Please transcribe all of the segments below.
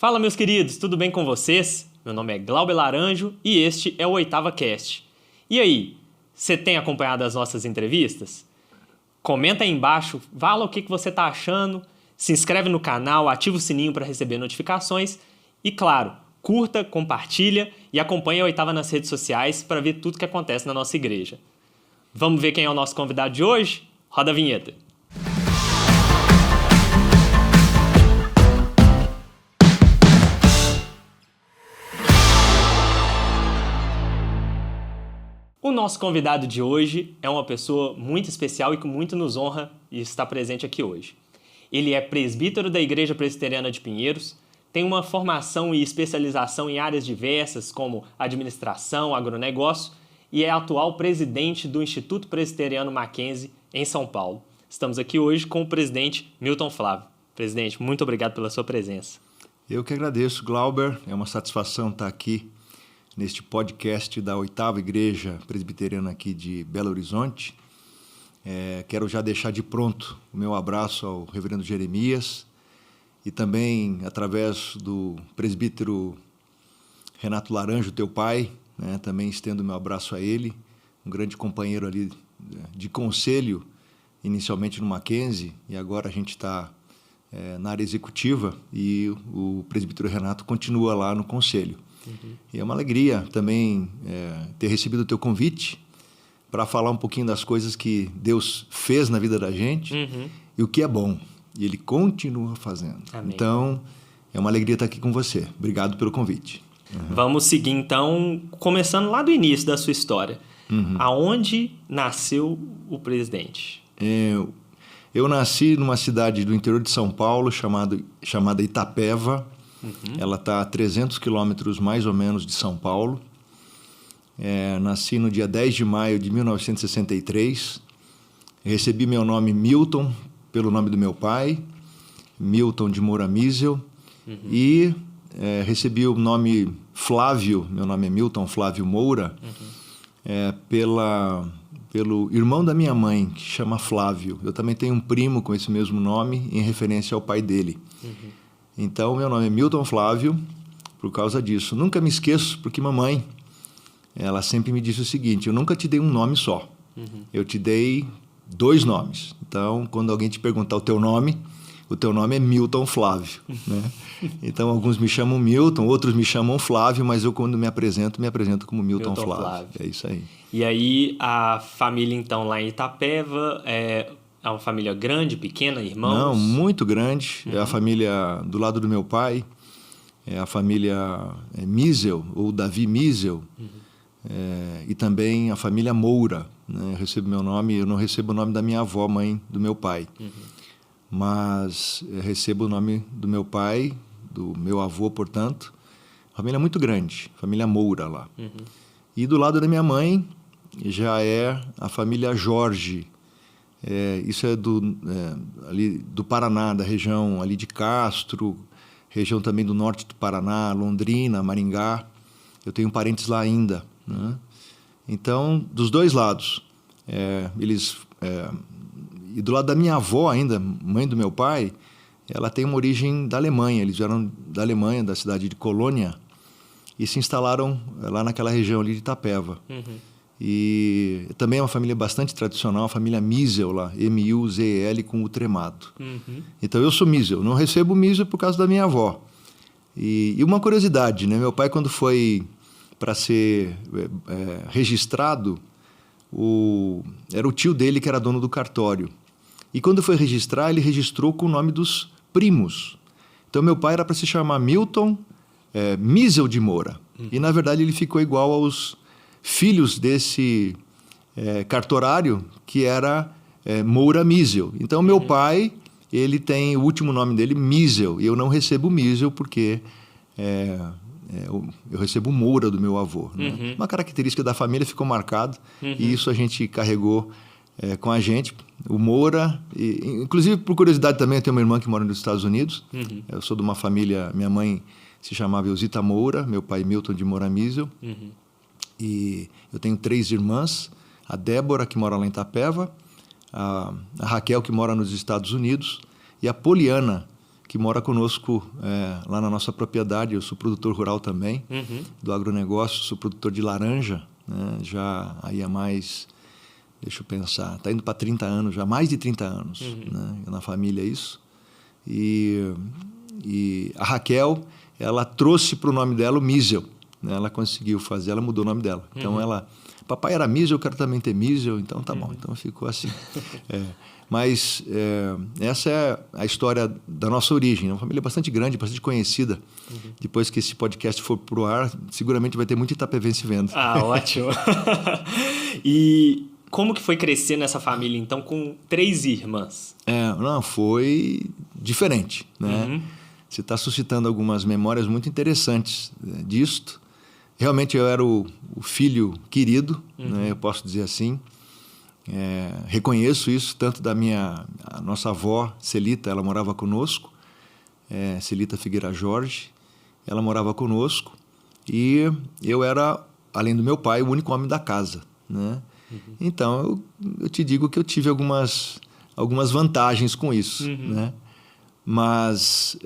Fala, meus queridos, tudo bem com vocês? Meu nome é Glauber Laranjo e este é o Oitava Cast. E aí, você tem acompanhado as nossas entrevistas? Comenta aí embaixo, fala o que você está achando, se inscreve no canal, ativa o sininho para receber notificações e, claro, curta, compartilha e acompanhe a Oitava nas redes sociais para ver tudo que acontece na nossa igreja. Vamos ver quem é o nosso convidado de hoje? Roda a vinheta. O nosso convidado de hoje é uma pessoa muito especial e que muito nos honra e está presente aqui hoje. Ele é presbítero da Igreja Presbiteriana de Pinheiros, tem uma formação e especialização em áreas diversas como administração, agronegócio e é atual presidente do Instituto Presbiteriano Mackenzie em São Paulo. Estamos aqui hoje com o presidente Milton Flávio. Presidente, muito obrigado pela sua presença. Eu que agradeço, Glauber. É uma satisfação estar aqui neste podcast da Oitava Igreja Presbiteriana aqui de Belo Horizonte. Quero já deixar de pronto o meu abraço ao reverendo Jeremias e também, através do presbítero Renato Laranjo, teu pai, né, também estendo o meu abraço a ele, um grande companheiro ali de conselho, inicialmente no Mackenzie, e agora a gente está na área executiva e o presbítero Renato continua lá no conselho. E é uma alegria também ter recebido o teu convite para falar um pouquinho das coisas que Deus fez na vida da gente e o que é bom. E Ele continua fazendo. Amém. Então, é uma alegria estar aqui com você. Obrigado pelo convite. Vamos seguir, então, começando lá do início da sua história. Aonde nasceu o presidente? Eu nasci numa cidade do interior de São Paulo chamada Itapeva. Ela está a 300 quilômetros mais ou menos de São Paulo. Nasci no dia 10 de maio de 1963. Recebi meu nome Milton pelo nome do meu pai, Milton de Moura Miesel. E recebi o nome Flávio, meu nome é Milton Flávio Moura, pelo irmão da minha mãe, que chama Flávio. Eu também tenho um primo com esse mesmo nome, em referência ao pai dele. Então, meu nome é Milton Flávio, por causa disso. Nunca me esqueço, porque mamãe, ela sempre me disse o seguinte: eu nunca te dei um nome só, eu te dei 2 nomes. Então, quando alguém te perguntar o teu nome é Milton Flávio, né? Então, alguns me chamam Milton, outros me chamam Flávio, mas eu, quando me apresento como Milton Flávio. É isso aí. E aí, a família, então, lá em Itapeva, é uma família grande, pequena, irmãos? Não, muito grande. É a família do lado do meu pai, é a família Miesel, ou Davi Miesel, e também a família Moura, né? Eu recebo meu nome, eu não recebo o nome da minha avó, mãe do meu pai, mas eu recebo o nome do meu pai, do meu avô, portanto. Família muito grande, família Moura lá. E do lado da minha mãe já é a família Jorge. Isso é ali do Paraná, da região ali de Castro, região também do norte do Paraná, Londrina, Maringá. Eu tenho parentes lá ainda, né? Então, dos dois lados, e do lado da minha avó ainda, mãe do meu pai, ela tem uma origem da Alemanha. Eles vieram da Alemanha, da cidade de Colônia, e se instalaram lá naquela região ali de Itapeva. E também é uma família bastante tradicional, a família Miesel lá, M-U-Z-E-L com o tremado. Então eu sou Miesel, não recebo Miesel por causa da minha avó. E uma curiosidade, né? Meu pai, quando foi para ser registrado, era o tio dele que era dono do cartório. E quando foi registrar, ele registrou com o nome dos primos. Então meu pai era para se chamar Milton Miesel de Moura. E na verdade ele ficou igual aos filhos desse cartorário, que era Moura Miesel. Então, meu pai, ele tem o último nome dele, Miesel, e eu não recebo Miesel porque eu recebo Moura do meu avô. Né? Uma característica da família ficou marcado, e isso a gente carregou com a gente, o Moura. Inclusive, por curiosidade também, eu tenho uma irmã que mora nos Estados Unidos. Eu sou de uma família, minha mãe se chamava Elzita Moura, meu pai Milton de Moura Miesel. E eu tenho 3 irmãs, a Débora, que mora lá em Itapeva, a Raquel, que mora nos Estados Unidos, e a Poliana, que mora conosco lá na nossa propriedade. Eu sou produtor rural também, do agronegócio, sou produtor de laranja, né? Já aí há mais, deixa eu pensar, está indo para 30 anos, já mais de 30 anos, né? Na família isso. E a Raquel, ela trouxe para o nome dela o Miesel, né? Ela conseguiu fazer, ela mudou o nome dela. Então papai era Miesel, eu quero também ter Miesel, então tá bom, então ficou assim. Mas essa é a história da nossa origem, uma família bastante grande, bastante conhecida. Depois que esse podcast for pro ar, seguramente vai ter muito itapevense vendo. Ah, ótimo. E como que foi crescer nessa família, então, com 3 irmãs? Não, foi diferente, né? Você está suscitando algumas memórias muito interessantes disto. Realmente eu era o filho querido, né? Eu posso dizer assim. Reconheço isso tanto da a nossa avó Celita, ela morava conosco, Celita Figueira Jorge, ela morava conosco e eu era, além do meu pai, o único homem da casa, né? Então eu te digo que eu tive algumas vantagens com isso, né? Mas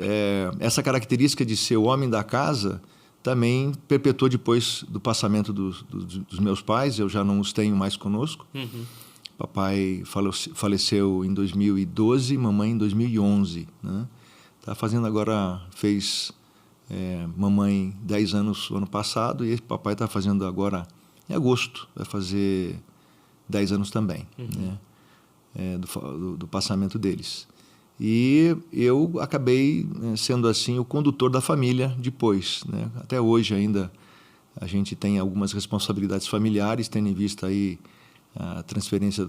essa característica de ser o homem da casa também perpetuou depois do passamento dos meus pais. Eu já não os tenho mais conosco. Papai faleceu em 2012, mamãe em 2011, né? Tá fazendo agora, fez mamãe 10 anos o ano passado e papai está fazendo agora em agosto, vai fazer 10 anos também, né? Do passamento deles. E eu acabei sendo assim o condutor da família depois, né? Até hoje ainda a gente tem algumas responsabilidades familiares, tendo em vista aí a transferência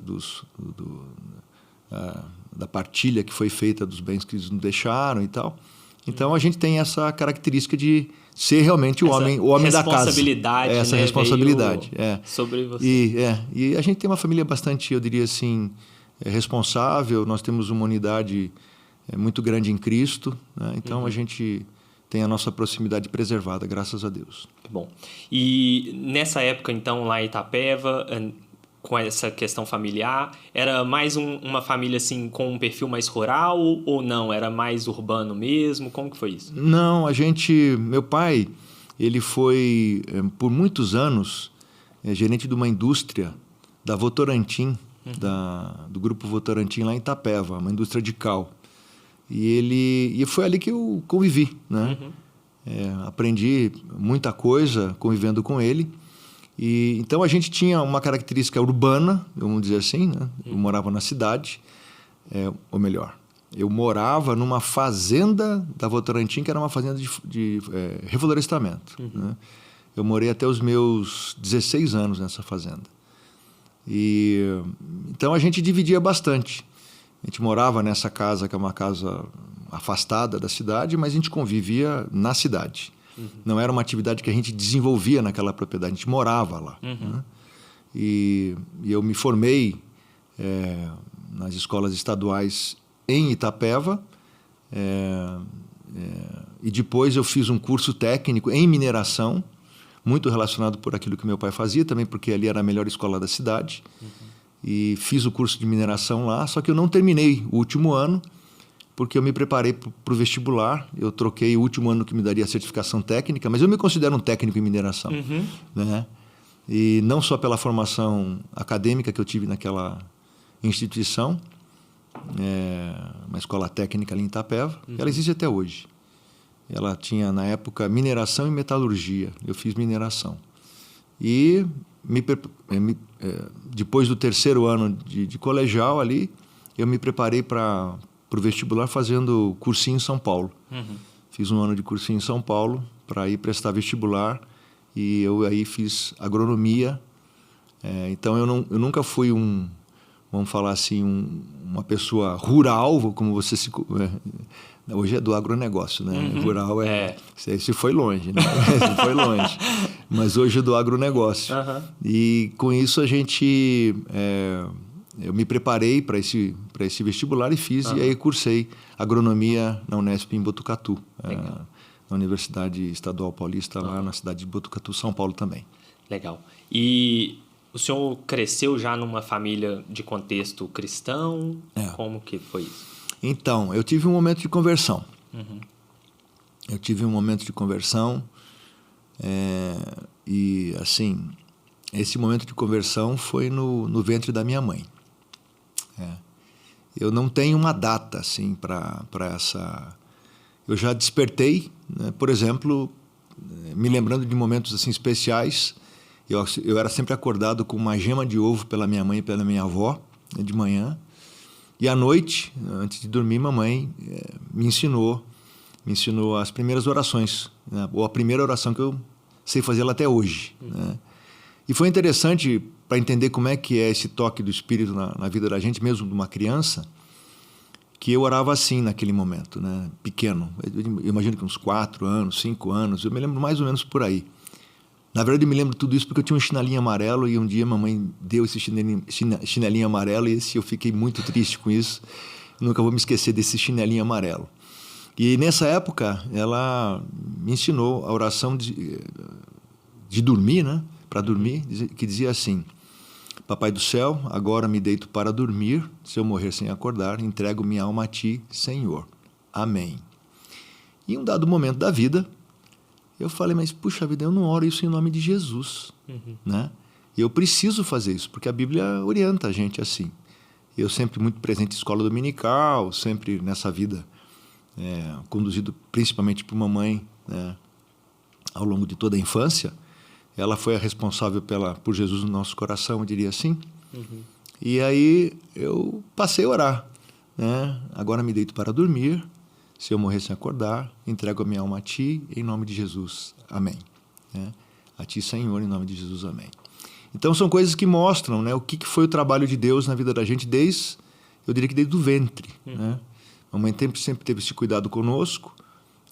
da partilha que foi feita dos bens que eles nos deixaram e tal. Então a gente tem essa característica de ser realmente o homem da casa. Responsabilidade, essa né? responsabilidade Sobre você. E a gente tem uma família bastante, eu diria assim, responsável. Nós temos uma unidade muito grande em Cristo, né? Então a gente tem a nossa proximidade preservada, graças a Deus. Bom, e nessa época então lá em Itapeva, com essa questão familiar, era mais uma família assim com um perfil mais rural ou não? Era mais urbano mesmo? Como que foi isso? Não, meu pai, ele foi por muitos anos gerente de uma indústria da Votorantim, do grupo Votorantim lá em Itapeva, uma indústria de cal. E foi ali que eu convivi, né? Aprendi muita coisa convivendo com ele. E então a gente tinha uma característica urbana, vamos dizer assim, né? Eu morava na cidade, ou melhor, eu morava numa fazenda da Votorantim, que era uma fazenda de reflorestamento, né? Eu morei até os meus 16 anos nessa fazenda. Então a gente dividia bastante. A gente morava nessa casa, que é uma casa afastada da cidade, mas a gente convivia na cidade. Não era uma atividade que a gente desenvolvia naquela propriedade, a gente morava lá. Né? E eu me formei nas escolas estaduais em Itapeva, e depois eu fiz um curso técnico em mineração, muito relacionado por aquilo que meu pai fazia, também porque ali era a melhor escola da cidade. E fiz o curso de mineração lá, só que eu não terminei o último ano, porque eu me preparei para o vestibular. Eu troquei o último ano que me daria a certificação técnica, mas eu me considero um técnico em mineração, né? E não só pela formação acadêmica que eu tive naquela instituição, uma escola técnica ali em Itapeva, ela existe até hoje. Ela tinha, na época, mineração e metalurgia. Eu fiz mineração. E depois do terceiro ano de colegial ali, eu me preparei para o vestibular fazendo cursinho em São Paulo. Fiz um ano de cursinho em São Paulo para ir prestar vestibular e eu aí fiz agronomia. Então eu nunca fui vamos falar assim, uma pessoa rural, como você hoje é do agronegócio, né? Rural se foi longe, né? Se foi longe. Mas hoje é do agronegócio. E com isso eu me preparei para esse vestibular e fiz, e aí cursei agronomia na Unesp em Botucatu, na Universidade Estadual Paulista, lá na cidade de Botucatu, São Paulo também. Legal. E o senhor cresceu já numa família de contexto cristão? Como que foi isso? Então, eu tive um momento de conversão. Eu tive um momento de conversão e, assim, esse momento de conversão foi no ventre da minha mãe. Eu não tenho uma data, assim, para essa... Eu já despertei, né? Por exemplo, me lembrando de momentos assim especiais. Eu era sempre acordado com uma gema de ovo pela minha mãe e pela minha avó, né, de manhã. E à noite, antes de dormir, mamãe me ensinou as primeiras orações, né? Ou a primeira oração que eu sei fazer ela até hoje. Né? E foi interessante para entender como é que é esse toque do Espírito na vida da gente, mesmo de uma criança, que eu orava assim naquele momento, né? Pequeno. Eu imagino que uns 4 anos, 5 anos, eu me lembro mais ou menos por aí. Na verdade, eu me lembro tudo isso porque eu tinha um chinelinho amarelo e um dia mamãe deu esse chinelinho amarelo e eu fiquei muito triste com isso. Nunca vou me esquecer desse chinelinho amarelo. E nessa época, ela me ensinou a oração de dormir, né? Para dormir, que dizia assim: Papai do céu, agora me deito para dormir, se eu morrer sem acordar, entrego minha alma a ti, Senhor. Amém. E em um dado momento da vida, eu falei, mas puxa vida, eu não oro isso em nome de Jesus, né? E eu preciso fazer isso, porque a Bíblia orienta a gente assim. Eu sempre muito presente em escola dominical, sempre nessa vida, conduzido principalmente por mamãe, né, ao longo de toda a infância. Ela foi a responsável por Jesus no nosso coração, eu diria assim. E aí eu passei a orar, né? Agora me deito para dormir, se eu morrer sem acordar, entrego a minha alma a ti, em nome de Jesus. Amém. Né? A ti, Senhor, em nome de Jesus. Amém. Então são coisas que mostram, né, o que foi o trabalho de Deus na vida da gente eu diria que desde o ventre. Né? A mãe sempre teve esse cuidado conosco,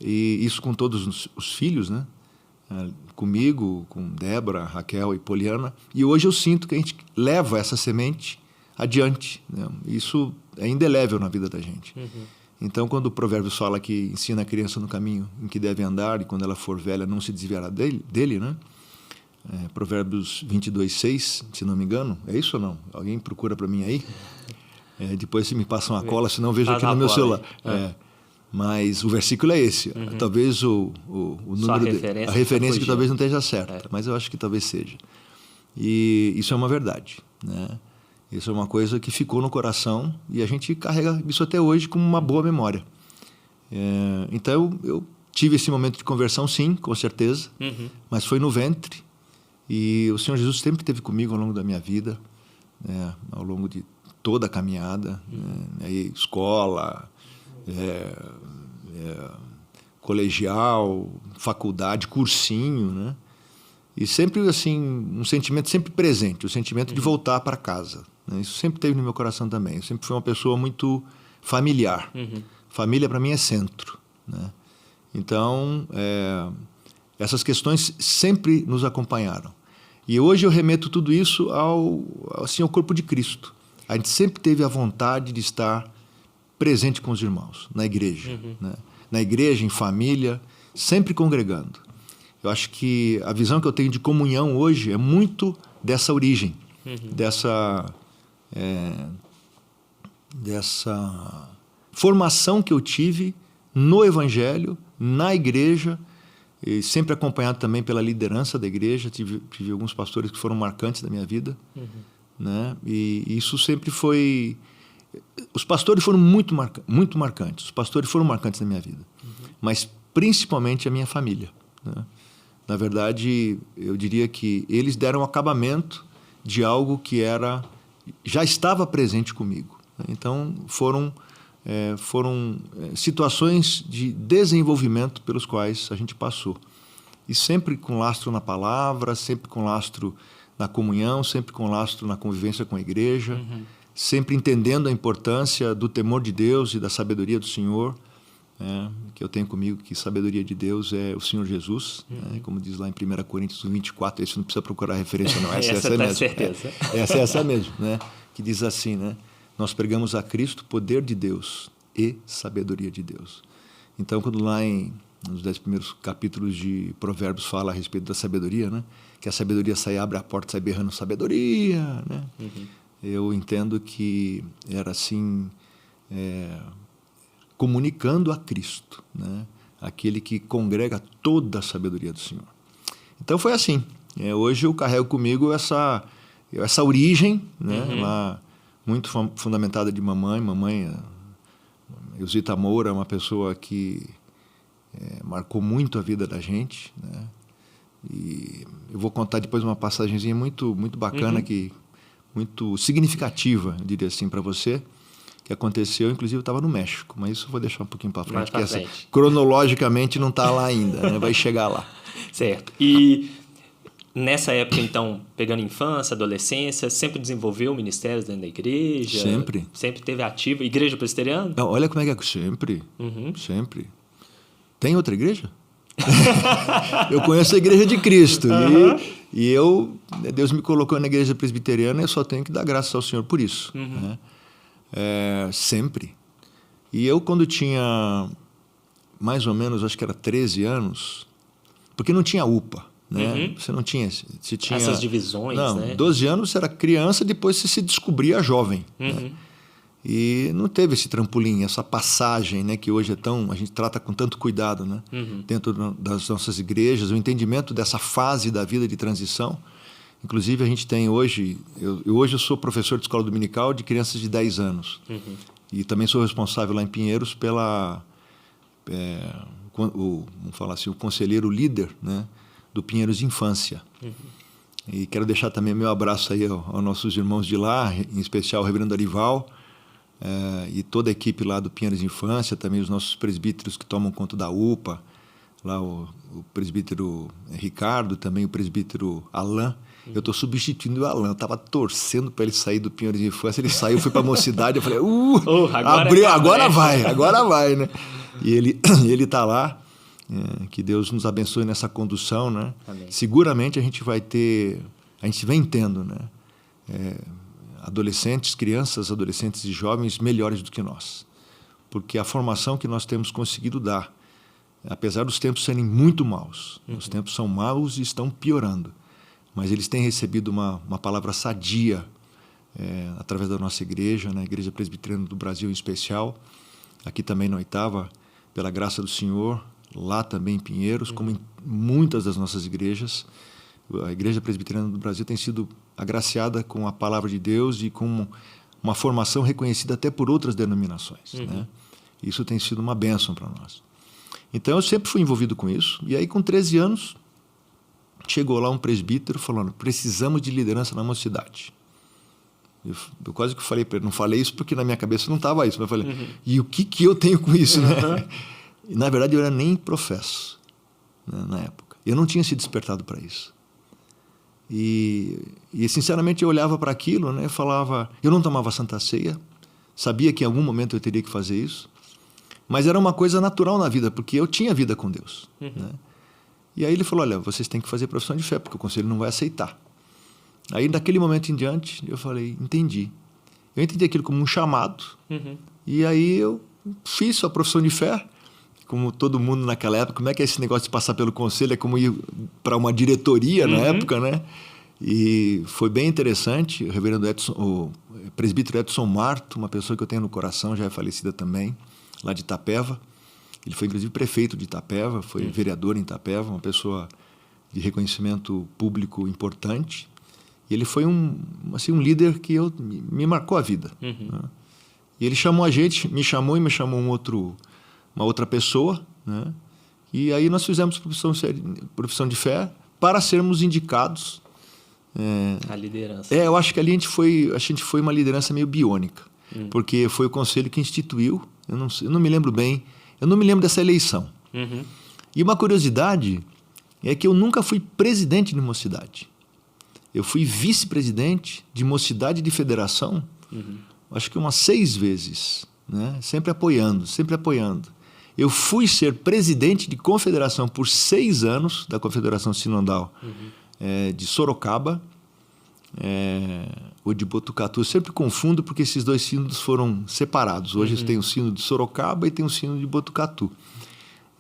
e isso com todos os filhos, né? Comigo, com Débora, Raquel e Poliana. E hoje eu sinto que a gente leva essa semente adiante. Né? Isso é indelével na vida da gente. Então, quando o Provérbios fala que ensina a criança no caminho em que deve andar e quando ela for velha não se desviará dele, né? Provérbios 22:6, se não me engano. É isso ou não? Alguém procura para mim aí? Depois se me passa uma cola, senão eu vejo aqui no meu celular. Mas o versículo é esse. Talvez o número, a referência que talvez não esteja certa, mas eu acho que talvez seja. E isso é uma verdade, né? Isso é uma coisa que ficou no coração e a gente carrega isso até hoje como uma boa memória. Então eu tive esse momento de conversão, sim, com certeza, mas foi no ventre. E o Senhor Jesus sempre esteve comigo ao longo da minha vida, né? Ao longo de toda a caminhada, né? Escola, colegial, faculdade, cursinho, né? E sempre assim, um sentimento sempre presente, o sentimento de voltar para casa, né? Isso sempre teve no meu coração também. Eu sempre fui uma pessoa muito familiar. Família para mim é centro, né? Então, essas questões sempre nos acompanharam. E hoje eu remeto tudo isso ao corpo de Cristo. A gente sempre teve a vontade de estar presente com os irmãos, na igreja. Né? Na igreja, em família, sempre congregando. Eu acho que a visão que eu tenho de comunhão hoje é muito dessa origem, dessa formação que eu tive no Evangelho, na igreja, e sempre acompanhado também pela liderança da igreja. Tive alguns pastores que foram marcantes da minha vida, né? E isso sempre foi... Os pastores foram muito marcantes. Os pastores foram marcantes na minha vida, mas principalmente a minha família, né? Na verdade, eu diria que eles deram acabamento de algo que já estava presente comigo. Então, foram situações de desenvolvimento pelos quais a gente passou. E sempre com lastro na palavra, sempre com lastro na comunhão, sempre com lastro na convivência com a igreja, sempre entendendo a importância do temor de Deus e da sabedoria do Senhor, que eu tenho comigo, que sabedoria de Deus é o Senhor Jesus, né? Como diz lá em 1 Coríntios 24, esse não precisa procurar referência não, essa é mesmo. Essa mesmo, né? Que diz assim, né? Nós pregamos a Cristo, poder de Deus e sabedoria de Deus. Então, quando lá nos 10 primeiros capítulos de Provérbios fala a respeito da sabedoria, né? Que a sabedoria abre a porta, sai berrando sabedoria, né? Eu entendo que era assim, comunicando a Cristo, né? Aquele que congrega toda a sabedoria do Senhor. Então foi assim. Hoje eu carrego comigo essa origem, né? Lá, muito fundamentada de mamãe. Mamãe, Elzita Moura, é uma pessoa que marcou muito a vida da gente, né? E eu vou contar depois uma passagenzinha muito, muito bacana, muito significativa, eu diria assim, para você, que aconteceu, inclusive eu estava no México, mas isso eu vou deixar um pouquinho para frente, porque cronologicamente não está lá ainda, né? Vai chegar lá. Certo. E nessa época, então, pegando infância, adolescência, sempre desenvolveu ministérios dentro da igreja? Sempre. Sempre teve ativo? Igreja presbiteriana? Não, olha como é que é. Sempre. Sempre. Tem outra igreja? Eu conheço a Igreja de Cristo. E Deus me colocou na igreja presbiteriana e eu só tenho que dar graças ao Senhor por isso. Né? Sempre. E eu, quando tinha mais ou menos, acho que era 13 anos, porque não tinha UPA, né? Você não tinha... Você tinha, essas divisões, não, né? 12 anos você era criança, depois você se descobria jovem. Né? E não teve esse trampolim, essa passagem, né, que hoje a gente trata com tanto cuidado, né? Dentro das nossas igrejas, o entendimento dessa fase da vida de transição. Inclusive, a gente tem hoje... Hoje eu sou professor de escola dominical de crianças de 10 anos. E também sou responsável lá em Pinheiros pela... vamos falar assim, o conselheiro líder, né, do Pinheiros de Infância. E quero deixar também meu abraço aí aos nossos irmãos de lá, em especial o reverendo Arival, e toda a equipe lá do Pinheiros de Infância, também os nossos presbíteros que tomam conta da UPA, lá o presbítero Ricardo, também o presbítero Alain. Eu estou substituindo o Alain, eu estava torcendo para ele sair do Pinheiros de Infância, ele saiu, foi para a mocidade, eu falei, agora vai, né? E ele está lá, que Deus nos abençoe nessa condução, né? Amém. Seguramente a gente vem tendo, né? Crianças, adolescentes e jovens melhores do que nós. Porque a formação que nós temos conseguido dar, apesar dos tempos serem muito maus, os tempos são maus e estão piorando, mas eles têm recebido uma palavra sadia através da nossa igreja, na Igreja Presbiteriana do Brasil em especial, aqui também na Oitava, pela graça do Senhor, lá também em Pinheiros, como em muitas das nossas igrejas. A Igreja Presbiteriana do Brasil tem sido agraciada com a palavra de Deus e com uma formação reconhecida até por outras denominações. Né? Isso tem sido uma bênção para nós. Então, eu sempre fui envolvido com isso. E aí, com 13 anos, chegou lá um presbítero falando, precisamos de liderança na mocidade. Eu quase que falei para ele, não falei isso porque na minha cabeça não estava isso, mas eu falei, e o que eu tenho com isso? Né? E, na verdade, eu era nem professo, né, na época. Eu não tinha se despertado para isso. E, sinceramente, eu olhava para aquilo, né, falava... Eu não tomava Santa Ceia, sabia que em algum momento eu teria que fazer isso, mas era uma coisa natural na vida, porque eu tinha vida com Deus. Né? E aí ele falou, olha, vocês têm que fazer profissão de fé, porque o conselho não vai aceitar. Aí, daquele momento em diante, eu falei, entendi. Eu entendi aquilo como um chamado, e aí eu fiz a profissão de fé, como todo mundo naquela época. Como é que é esse negócio de passar pelo conselho? É como ir para uma diretoria na época, né? E foi bem interessante. O reverendo o presbítero Edson Marto, uma pessoa que eu tenho no coração, já é falecida também, lá de Itapeva. Ele foi, inclusive, prefeito de Itapeva, foi vereador em Itapeva, uma pessoa de reconhecimento público importante. E ele foi um líder que me marcou a vida. Né? E ele chamou a gente, me chamou uma outra pessoa, né? E aí nós fizemos profissão de fé para sermos indicados. A liderança. Eu acho que ali a gente foi uma liderança meio biônica, porque foi o conselho que instituiu, eu não me lembro bem, eu não me lembro dessa eleição. E uma curiosidade é que eu nunca fui presidente de mocidade. Eu fui vice-presidente de mocidade de federação, acho que umas 6 vezes, né? Sempre apoiando. Eu fui ser presidente de confederação por 6 anos, da Confederação Sinodal de Sorocaba, ou de Botucatu. Eu sempre confundo porque esses 2 sínodos foram separados. Hoje tem o sínodo de Sorocaba e tem o sínodo de Botucatu.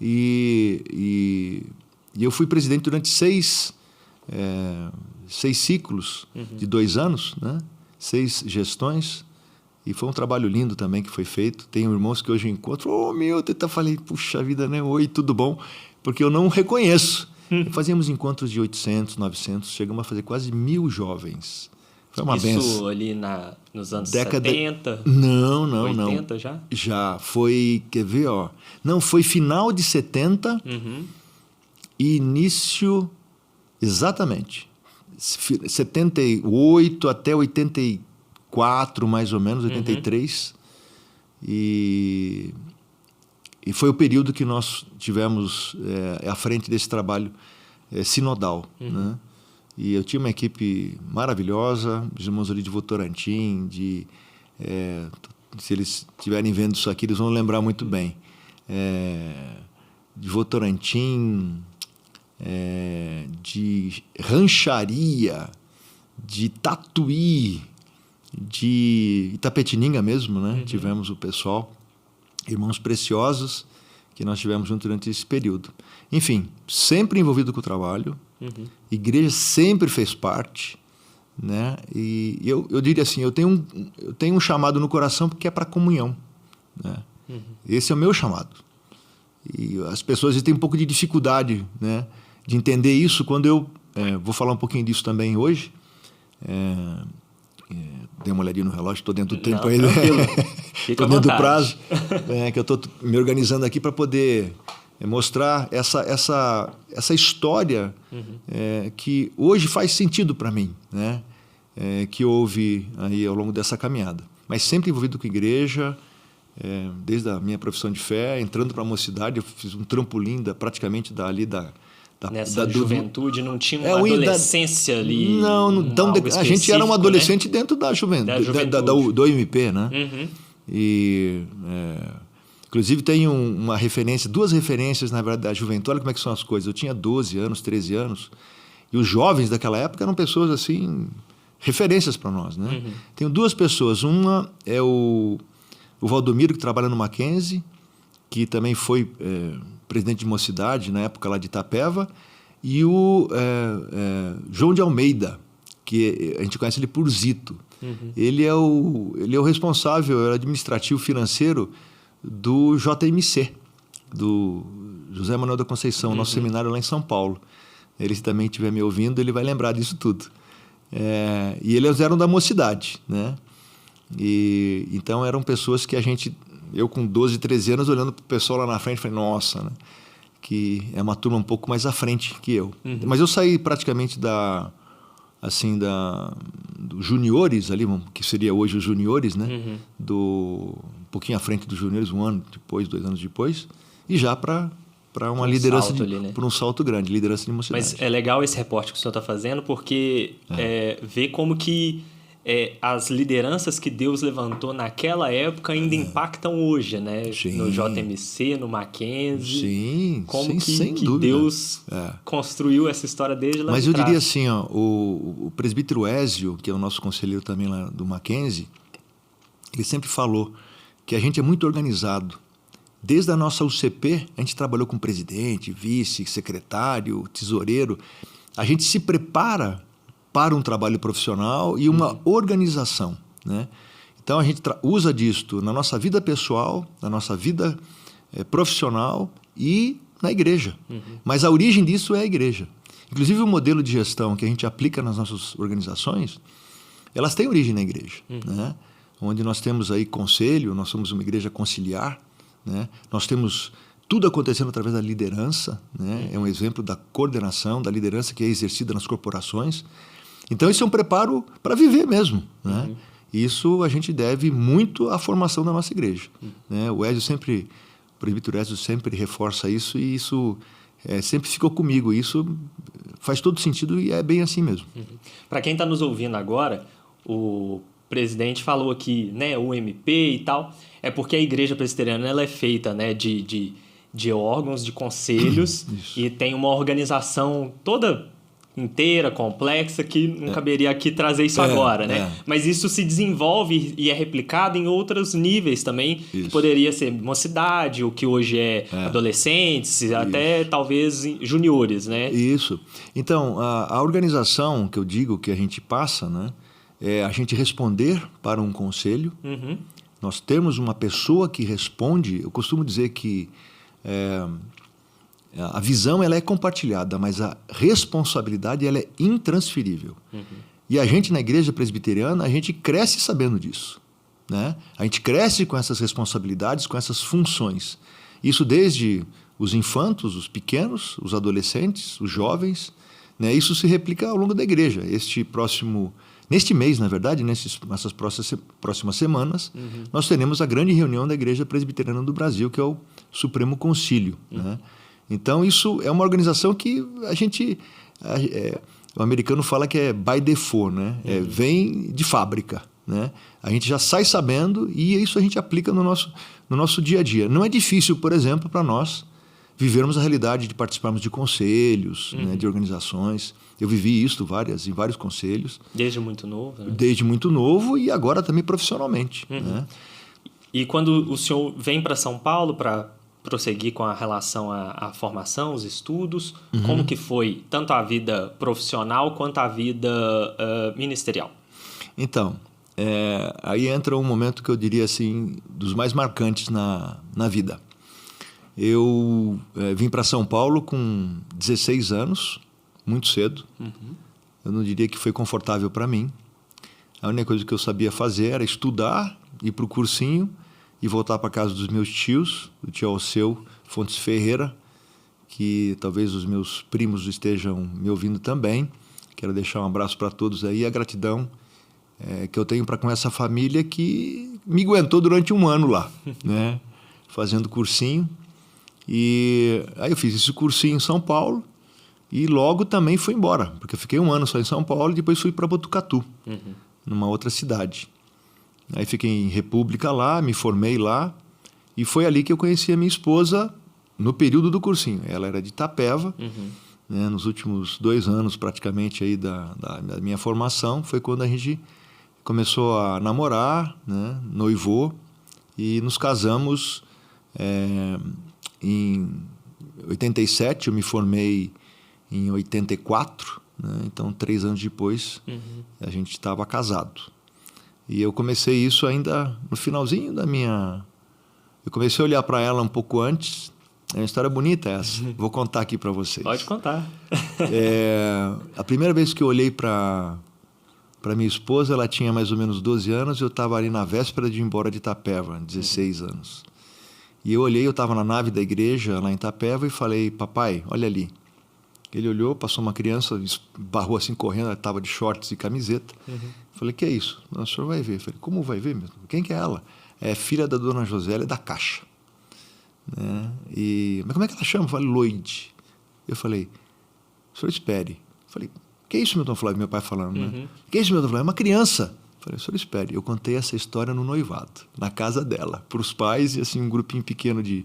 E eu fui presidente durante 6 ciclos de 2 anos, né? 6 gestões. E foi um trabalho lindo também que foi feito. Tenho irmãos que hoje eu encontro, Milton, eu falei, puxa vida, né? Oi, tudo bom? Porque eu não reconheço. Fazíamos encontros de 800, 900, chegamos a fazer quase 1.000 jovens. Foi uma benção. Isso ali nos anos 70? Não, 80 não. já? Já, foi, quer ver, ó. Não, foi final de 70 e início, exatamente, 78 até 84, mais ou menos, 83. E foi o período que nós tivemos à frente desse trabalho sinodal, né? E eu tinha uma equipe maravilhosa, os irmãos ali de Votorantim, se eles estiverem vendo isso aqui, eles vão lembrar muito bem. De Votorantim, de Rancharia, de Tatuí, de Itapetininga mesmo, né? Tivemos o pessoal, irmãos preciosos, que nós tivemos junto durante esse período. Enfim, sempre envolvido com o trabalho, igreja sempre fez parte, né? E eu diria assim, eu tenho um chamado no coração porque é para comunhão, né? Esse é o meu chamado. E as pessoas têm um pouco de dificuldade, né, de entender isso quando eu vou falar um pouquinho disso também hoje. Dei uma olhadinha no relógio, estou dentro do tempo aí, né? Estou dentro do prazo, que eu estou me organizando aqui para poder mostrar essa história que hoje faz sentido para mim, né? Que houve aí ao longo dessa caminhada. Mas sempre envolvido com a igreja, desde a minha profissão de fé, entrando para a mocidade, eu fiz um trampolim praticamente nessa juventude, não tinha uma adolescência ali? Não, a gente era um adolescente, né? Dentro da juventude, do OMP, né? E, inclusive, tem duas referências, na verdade, da juventude. Olha como é que são as coisas. Eu tinha 12 anos, 13 anos, e os jovens daquela época eram pessoas, assim, referências para nós, né? Tenho duas pessoas. Uma é o Valdomiro, que trabalha no Mackenzie, que também foi presidente de mocidade na época lá de Itapeva, e o João de Almeida, que a gente conhece ele por Zito. Ele é o responsável administrativo financeiro do JMC, do José Manuel da Conceição, nosso seminário lá em São Paulo. Ele, se também estiver me ouvindo, ele vai lembrar disso tudo. E eles eram da mocidade, né? E então eram pessoas que eu com 12, 13 anos, olhando para o pessoal lá na frente, falei, nossa, né? Que é uma turma um pouco mais à frente que eu. Mas eu saí praticamente dos juniores ali, que seria hoje os juniores, né? Um pouquinho à frente dos juniores, 1 ano depois, 2 anos depois, e já para uma liderança, por um salto grande, liderança de mocidade. Mas é legal esse reporte que o senhor está fazendo, porque vê como que as lideranças que Deus levantou naquela época ainda impactam hoje, né? Sim. No JMC, no Mackenzie. Sim, como sem que dúvida. Deus construiu essa história desde lá Mas de trás. Diria assim, ó, o presbítero Ézio, que é o nosso conselheiro também lá do Mackenzie, ele sempre falou que a gente é muito organizado. Desde a nossa UCP, a gente trabalhou com presidente, vice, secretário, tesoureiro. A gente se prepara para um trabalho profissional e uma organização, né? Então, a gente usa disto na nossa vida pessoal, na nossa vida profissional e na igreja. Mas a origem disso é a igreja. Inclusive, o modelo de gestão que a gente aplica nas nossas organizações, elas têm origem na igreja, né? Onde nós temos aí conselho, nós somos uma igreja conciliar, né? Nós temos tudo acontecendo através da liderança, né? É um exemplo da coordenação, da liderança que é exercida nas corporações. Então, isso é um preparo para viver mesmo, né? Isso a gente deve muito à formação da nossa igreja, né? O presbítero Ézio sempre reforça isso, e isso sempre ficou comigo. Isso faz todo sentido e é bem assim mesmo. Para quem está nos ouvindo agora, o presidente falou aqui, né, o MP e tal, é porque a igreja presbiteriana ela é feita, né, de órgãos, de conselhos, e tem uma organização toda inteira, complexa, que não caberia aqui trazer isso agora, né? Mas isso se desenvolve e é replicado em outros níveis também, que poderia ser mocidade, o que hoje é adolescentes, até talvez juniores, né? Isso. Então, a organização que eu digo que a gente passa, né, é a gente responder para um conselho. Nós temos uma pessoa que responde. Eu costumo dizer que a visão ela é compartilhada, mas a responsabilidade ela é intransferível. E a gente na igreja presbiteriana, a gente cresce sabendo disso, né? A gente cresce com essas responsabilidades, com essas funções. Isso desde os infantos, os pequenos, os adolescentes, os jovens, né? Isso se replica ao longo da igreja. Neste mês, na verdade, nessas próximas semanas, nós teremos a grande reunião da Igreja Presbiteriana do Brasil, que é o Supremo Concílio, né? Então, isso é uma organização que o americano fala que é by default, né? Vem de fábrica, né? A gente já sai sabendo e isso a gente aplica no nosso dia a dia. Não é difícil, por exemplo, para nós vivermos a realidade de participarmos de conselhos, né, de organizações. Eu vivi isso em vários conselhos. Desde muito novo, né? Desde muito novo e agora também profissionalmente. Né? E quando o senhor vem para São Paulo para prosseguir com a relação à formação, os estudos, como que foi tanto a vida profissional quanto a vida ministerial? Então, aí entra um momento que eu diria assim, dos mais marcantes na vida. Eu vim para São Paulo com 16 anos, muito cedo. Eu não diria que foi confortável para mim. A única coisa que eu sabia fazer era estudar, ir para o cursinho e voltar para casa dos meus tios, do tio Alceu Fontes Ferreira, que talvez os meus primos estejam me ouvindo também. Quero deixar um abraço para todos aí, a gratidão que eu tenho para com essa família que me aguentou durante um ano lá, né? Fazendo cursinho. E aí eu fiz esse cursinho em São Paulo e logo também fui embora, porque eu fiquei um ano só em São Paulo e depois fui para Botucatu, numa outra cidade. Aí fiquei em República lá, me formei lá e foi ali que eu conheci a minha esposa no período do cursinho. Ela era de Itapeva, né, nos últimos 2 anos praticamente aí da minha formação, foi quando a gente começou a namorar, né, noivou e nos casamos em 87, eu me formei em 84, né? Então 3 anos depois a gente estava casado. E eu comecei isso ainda no finalzinho da minha... Eu comecei a olhar para ela um pouco antes. É uma história bonita essa, vou contar aqui para vocês. Pode contar. A primeira vez que eu olhei para minha esposa, ela tinha mais ou menos 12 anos, eu estava ali na véspera de ir embora de Itapeva, 16 anos. E eu olhei, eu estava na nave da igreja lá em Itapeva e falei, papai, olha ali. Ele olhou, passou uma criança, barrou assim correndo, ela estava de shorts e camiseta. Falei, que é isso? O senhor vai ver. Falei, como vai ver mesmo? Quem que é ela? É filha da dona Josélia da Caixa. Né? Mas como é que ela chama? Eu falei, Loide. Eu falei, o senhor espere. Falei, que é isso, Milton Flávio? Meu pai falando, né? Que é isso, Milton Flávio? É uma criança. Falei, o senhor espere. Eu contei essa história no noivado, na casa dela, para os pais e assim um grupinho pequeno de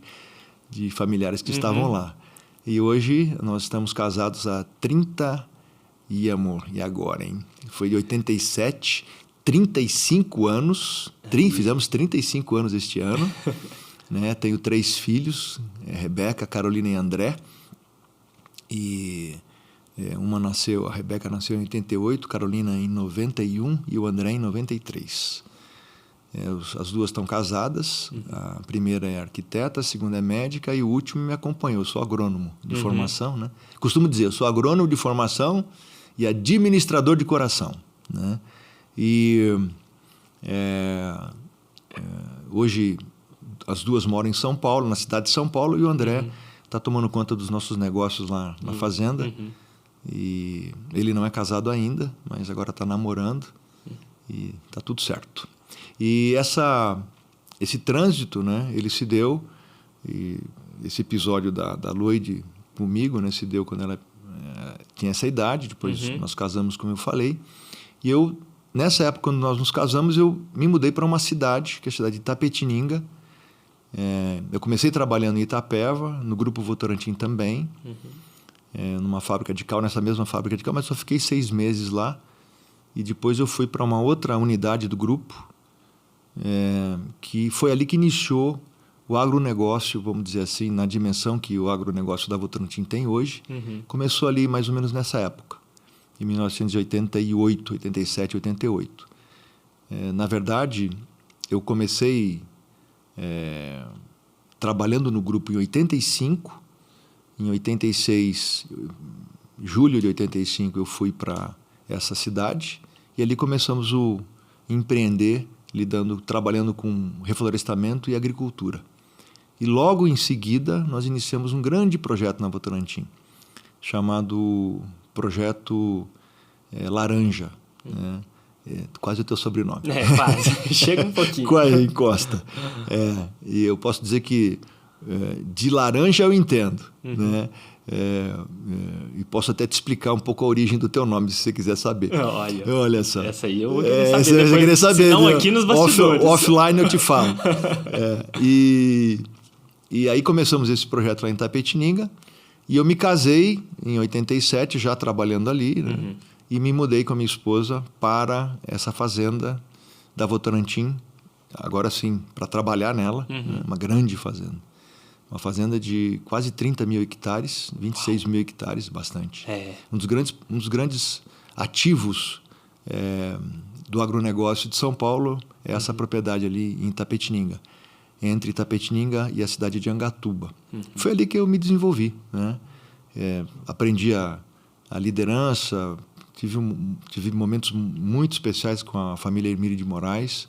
familiares que estavam lá. E hoje nós estamos casados há 30... E amor, e agora, hein? Foi de 87, 35 anos. Fizemos 35 anos este ano. Né? Tenho 3 filhos, Rebeca, Carolina e André. E a Rebeca nasceu em 88, Carolina em 91 e o André em 93. As duas estão casadas, a primeira é arquiteta, a segunda é médica e o último me acompanhou. Eu sou agrônomo de formação, né? Costumo dizer, eu sou agrônomo de formação e administrador de coração, né? E hoje as duas moram em São Paulo, na cidade de São Paulo, e o André está tomando conta dos nossos negócios lá na fazenda. E ele não é casado ainda, mas agora está namorando e está tudo certo. E esse trânsito, né, ele se deu, e esse episódio da Loide comigo, né, se deu quando ela tinha essa idade, depois nós casamos, como eu falei. E nessa época, quando nós nos casamos, eu me mudei para uma cidade, que é a cidade de Itapetininga. Eu comecei trabalhando em Itapeva, no Grupo Votorantim também, numa fábrica de cal, nessa mesma fábrica de cal, mas só fiquei 6 meses lá. E depois eu fui para uma outra unidade do grupo, que foi ali que iniciou o agronegócio, vamos dizer assim, na dimensão que o agronegócio da Votorantim tem hoje. Começou ali mais ou menos nessa época. em 1988, 87, 88. Na verdade, eu comecei trabalhando no grupo em 85. Em 86, julho de 85, eu fui para essa cidade e ali começamos a empreender, trabalhando com reflorestamento e agricultura. E logo em seguida, nós iniciamos um grande projeto na Votorantim, chamado Projeto Laranja, né? Quase o teu sobrenome. Quase. Chega um pouquinho. Quase encosta. E eu posso dizer que de laranja eu entendo, né? E posso até te explicar um pouco a origem do teu nome, se você quiser saber. Olha só. Essa aí eu vou querer saber. Você querer saber. Não, aqui nos bastidores. Offline eu te falo. E aí começamos esse projeto lá em Itapetininga. E eu me casei em 87, já trabalhando ali, né? E me mudei com a minha esposa para essa fazenda da Votorantim, agora sim, para trabalhar nela, né? Uma grande fazenda. Uma fazenda de quase 30 mil hectares, 26 mil hectares, bastante. Um dos grandes ativos do agronegócio de São Paulo é essa propriedade ali em Itapetininga, entre Itapetininga e a cidade de Angatuba. Foi ali que eu me desenvolvi, né? Aprendi a liderança, tive momentos muito especiais com a família Hermílio de Moraes.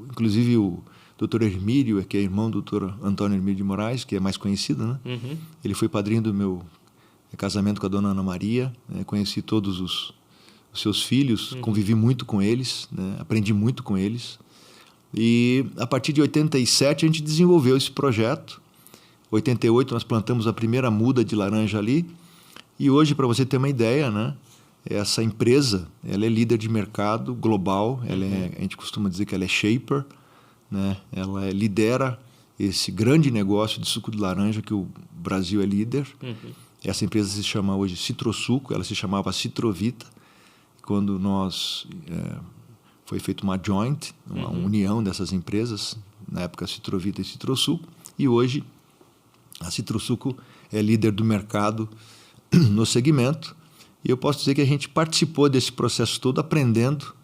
Inclusive o Dr. Hermílio, que é irmão do Dr. Antônio Hermílio de Moraes, que é mais conhecido, né? Ele foi padrinho do meu casamento com a dona Ana Maria, né? Conheci todos os seus filhos, convivi muito com eles, né? Aprendi muito com eles. E a partir de 87 a gente desenvolveu esse projeto. Em 88 nós plantamos a primeira muda de laranja ali. E hoje, para você ter uma ideia, né? Essa empresa, ela é líder de mercado global. A gente costuma dizer que ela é shaper, né? Ela lidera esse grande negócio de suco de laranja que o Brasil é líder. Essa empresa se chama hoje Citrosuco, ela se chamava Citrovita. Quando foi feita uma joint, uma união dessas empresas, na época Citrovita e Citrosuco, e hoje a Citrosuco é líder do mercado no segmento. E eu posso dizer que a gente participou desse processo todo aprendendo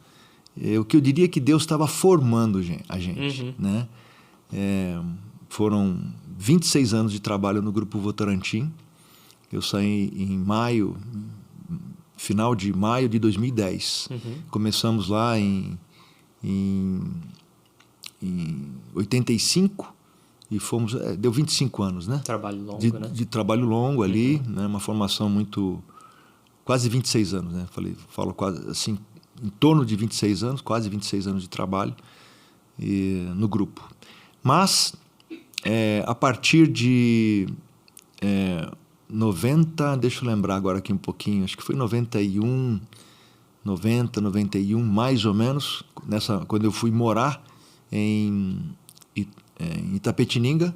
o que eu diria que Deus estava formando a gente, né? Foram 26 anos de trabalho no Grupo Votorantim. Eu saí em final de maio de 2010. Começamos lá em 85 e fomos... deu 25 anos, né? Trabalho longo, né? De trabalho longo ali, né? Uma formação muito... Quase 26 anos, né? Falo quase assim, em torno de 26 anos, quase 26 anos de trabalho no grupo. Mas, a partir de 90, deixa eu lembrar agora aqui um pouquinho, acho que foi 91, mais ou menos, quando eu fui morar em Itapetininga,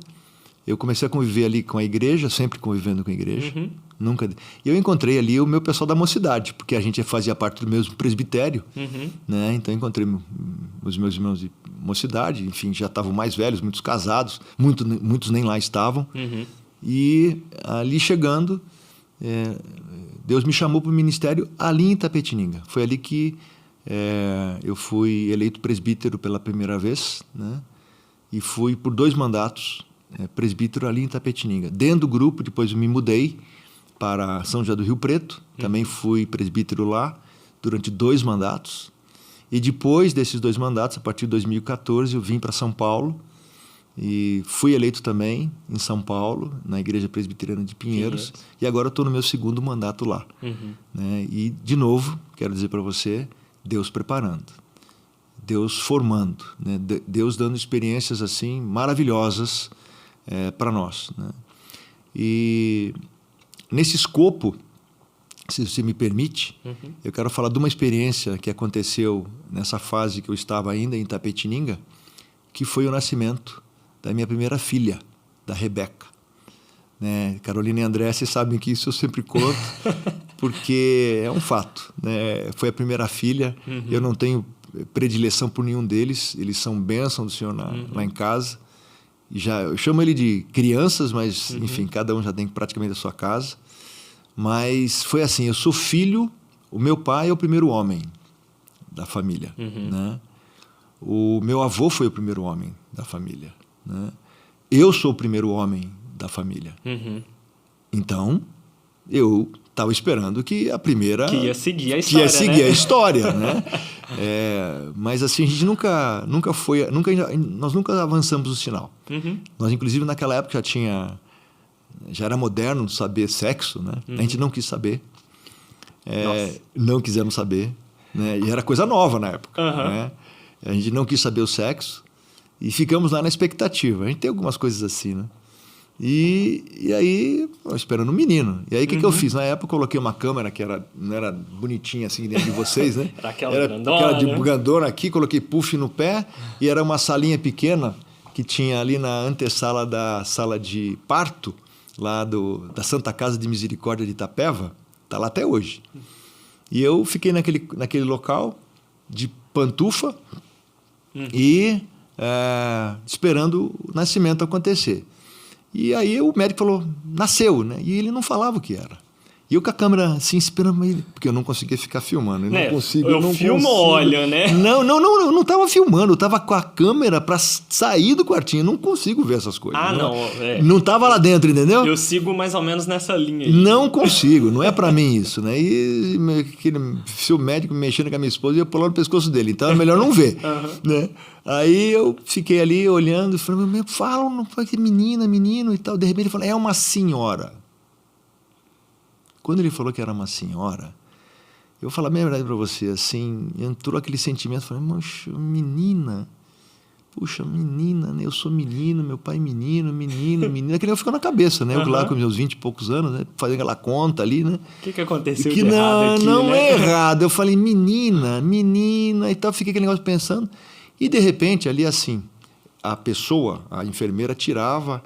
eu comecei a conviver ali com a igreja, sempre convivendo com a igreja. Nunca. E eu encontrei ali o meu pessoal da mocidade, porque a gente fazia parte do mesmo presbitério, né? Então eu encontrei os meus irmãos de mocidade, enfim, já estavam mais velhos, muitos casados, muitos nem lá estavam. E ali chegando, Deus me chamou para o ministério ali em Itapetininga. Foi ali que eu fui eleito presbítero pela primeira vez, né? E fui por 2 mandatos presbítero ali em Itapetininga. Dentro do grupo, depois eu me mudei para São José do Rio Preto, também fui presbítero lá durante 2 mandatos. E depois desses 2 mandatos, a partir de 2014, eu vim para São Paulo e fui eleito também em São Paulo, na Igreja Presbiteriana de Pinheiros. E agora eu estou no meu 2º mandato lá. Né? E, de novo, quero dizer para você, Deus preparando, Deus formando, né? Deus dando experiências assim maravilhosas para nós, né? E nesse escopo, se você me permite, eu quero falar de uma experiência que aconteceu nessa fase que eu estava ainda em Itapetininga, que foi o nascimento da minha primeira filha, da Rebeca. Né? Carolina e André, vocês sabem que isso eu sempre conto, porque é um fato, né? Foi a primeira filha, eu não tenho predileção por nenhum deles, eles são bênção do Senhor lá em casa. E eu chamo ele de crianças, mas enfim, cada um já tem praticamente a sua casa. Mas foi assim, eu sou filho, o meu pai é o primeiro homem da família, né? O meu avô foi o primeiro homem da família, né? Eu sou o primeiro homem da família. Então, eu estava esperando que a primeira... Que ia seguir a que história, ia seguir né? a história, né? Mas assim, a gente nunca foi... nós nunca avançamos o sinal. Nós, inclusive, naquela época já era moderno saber sexo, né? A gente não quis saber. Não quisemos saber, né? E era coisa nova na época, né? A gente não quis saber o sexo e ficamos lá na expectativa. A gente tem algumas coisas assim, né? E aí, esperando um menino. E aí, o que eu fiz? Na época, eu coloquei uma câmera que não era bonitinha assim dentro de vocês, né? Era aquela de né? grandona aqui, coloquei puff no pé e era uma salinha pequena que tinha ali na antessala da sala de parto, lá da Santa Casa de Misericórdia de Itapeva. Está lá até hoje. E eu fiquei naquele local de pantufa e esperando o nascimento acontecer. E aí o médico falou, nasceu, né? E ele não falava o que era. E eu com a câmera assim, esperando ele, porque eu não conseguia ficar filmando. Eu filmo, olha, né? Não estava filmando, eu estava com a câmera para sair do quartinho. Eu não consigo ver essas coisas. Não estava lá dentro, entendeu? Eu sigo mais ou menos nessa linha aí. Não consigo, não é para mim isso, né? E se o médico mexendo com a minha esposa, eu ia pular no pescoço dele. Então é melhor não ver, né? Aí eu fiquei ali olhando e falei, fala, não pode ser menina, menino e tal. De repente ele falou, é uma senhora. Quando ele falou que era uma senhora, eu vou falar a minha verdade para você, assim, entrou aquele sentimento, falei, poxa, menina, né? Eu sou menino, meu pai menino, aquele ficou na cabeça, né? Eu lá com meus 20 e poucos anos, né? Fazendo aquela conta ali, né? O que aconteceu de errado aqui, não né? é errado. Eu falei, menina, e tal, fiquei aquele negócio pensando, e de repente ali assim, a enfermeira tirava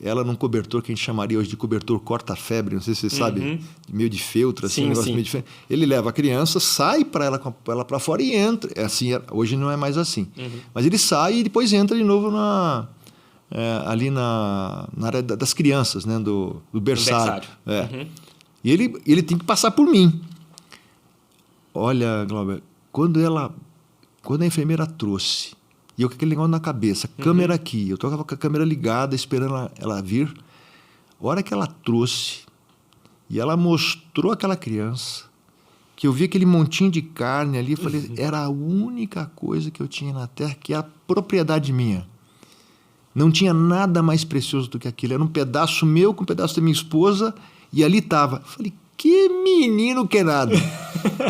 ela num cobertor que a gente chamaria hoje de cobertor corta-febre, não sei se você sabe, meio de feltro, assim, sim, um negócio sim. meio diferente. Ele leva a criança, sai para ela para fora e entra. Assim, hoje não é mais assim. Mas ele sai e depois entra de novo ali na área das crianças, né, do berçário. E ele tem que passar por mim. Olha, Glauber, quando a enfermeira trouxe, e eu com aquele negócio na cabeça, câmera aqui, eu estava com a câmera ligada, esperando ela vir. A hora que ela trouxe, e ela mostrou aquela criança, que eu vi aquele montinho de carne ali, eu falei, era a única coisa que eu tinha na terra, que é a propriedade minha. Não tinha nada mais precioso do que aquilo. Era um pedaço meu com um pedaço da minha esposa, e ali estava. Falei, que menino que é nada.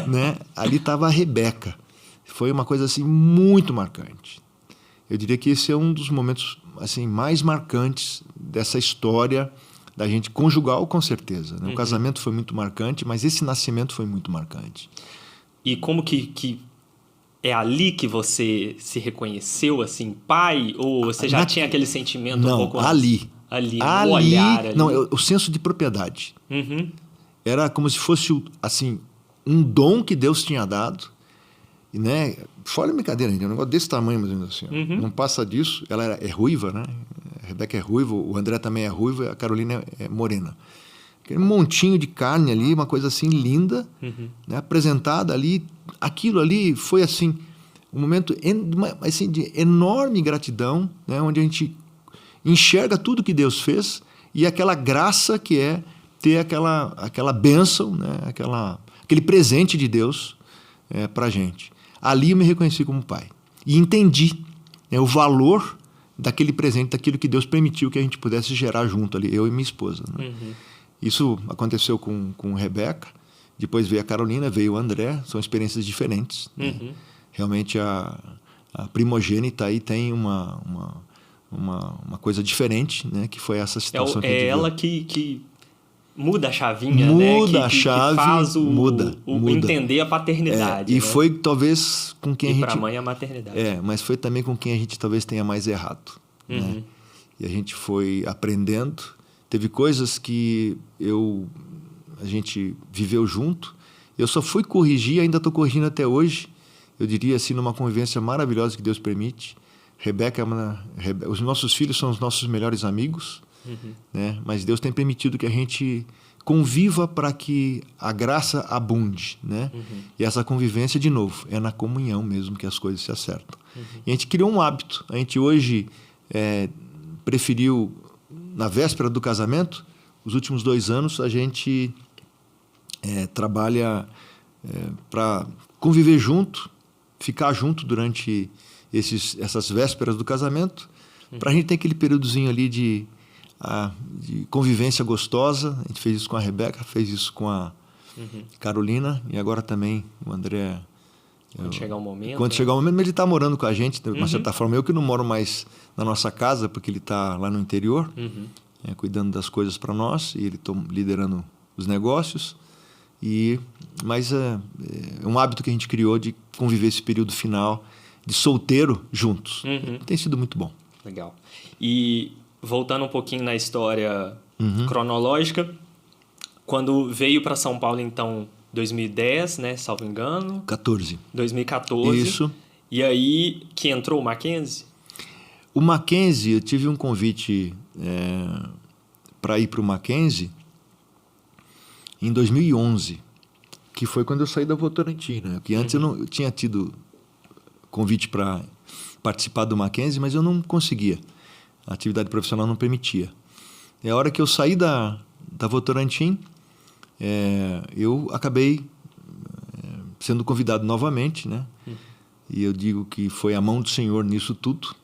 Né? Ali estava a Rebeca. Foi uma coisa assim muito marcante. Eu diria que esse é um dos momentos assim, mais marcantes dessa história da gente conjugal, com certeza. Né? O casamento foi muito marcante, mas esse nascimento foi muito marcante. E como que é ali que você se reconheceu assim, pai? Ou você já tinha aquele sentimento não, um pouco antes? Ali, o olhar ali. Não, o senso de propriedade. Era como se fosse assim, um dom que Deus tinha dado. E, né, fora a brincadeira, gente, é um negócio desse tamanho, mas ainda assim, não passa disso. Ela é ruiva, né? A Rebeca é ruiva, o André também é ruivo, a Carolina é morena. Aquele montinho de carne ali, uma coisa assim linda, né, apresentada ali. Aquilo ali foi assim, um momento assim, de enorme gratidão, né, onde a gente enxerga tudo que Deus fez e aquela graça que é ter aquela bênção, né, aquele presente de Deus para a gente. Ali eu me reconheci como pai. E entendi, né, o valor daquele presente, daquilo que Deus permitiu que a gente pudesse gerar junto ali, eu e minha esposa. Né? Isso aconteceu com Rebeca, depois veio a Carolina, veio o André, são experiências diferentes. Né? Realmente a primogênita aí tem uma coisa diferente, né, que foi essa situação que a gente viu. Ela que muda a chavinha, muda né? a chave, que faz muda. entender a paternidade. E né? foi talvez com quem a gente... para a mãe a maternidade. Mas foi também com quem a gente talvez tenha mais errado. Né? E a gente foi aprendendo. Teve coisas que a gente viveu junto. Eu só fui corrigir, ainda estou corrigindo até hoje. Eu diria assim, numa convivência maravilhosa que Deus permite. Rebeca, os nossos filhos são os nossos melhores amigos. Né? Mas Deus tem permitido que a gente conviva para que a graça abunde, né? E essa convivência, de novo, é na comunhão mesmo que as coisas se acertam. E a gente criou um hábito. A gente hoje preferiu, na véspera do casamento, os últimos 2 anos, a gente trabalha para conviver junto, ficar junto durante essas vésperas do casamento, para a gente ter aquele períodozinho ali de convivência gostosa. A gente fez isso com a Rebeca, fez isso com a Carolina, e agora também o André. Quando chegar o momento. Quando chegar o momento, mas ele está morando com a gente, de uma certa forma. Eu que não moro mais na nossa casa, porque ele está lá no interior, cuidando das coisas para nós, e ele está liderando os negócios. Mas é um hábito que a gente criou de conviver esse período final de solteiro juntos. Tem sido muito bom. Legal. E voltando um pouquinho na história cronológica, quando veio para São Paulo, então, 2010, né, salvo engano? 2014. Isso. E aí que entrou o Mackenzie? O Mackenzie, eu tive um convite para ir para o Mackenzie em 2011, que foi quando eu saí da Votorantim, né? Porque antes eu tinha tido convite para participar do Mackenzie, mas eu não conseguia. A atividade profissional não permitia. E a hora que eu saí da Votorantim, eu acabei sendo convidado novamente, né? E eu digo que foi a mão do Senhor nisso tudo,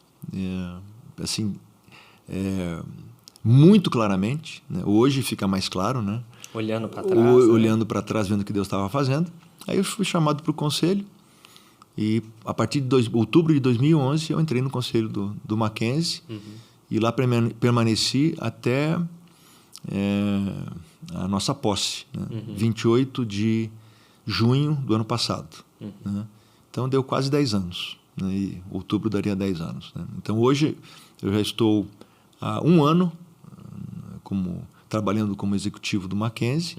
muito claramente, né? Hoje fica mais claro, né? Olhando para trás. Olhando para trás, vendo o que Deus estava fazendo. Aí eu fui chamado para o conselho, e a partir de outubro de 2011 eu entrei no conselho do Mackenzie, e lá permaneci até a nossa posse, né? 28 de junho do ano passado. Né? Então deu quase 10 anos, né? E outubro daria 10 anos. Né? Então hoje eu já estou há 1 ano trabalhando como executivo do Mackenzie,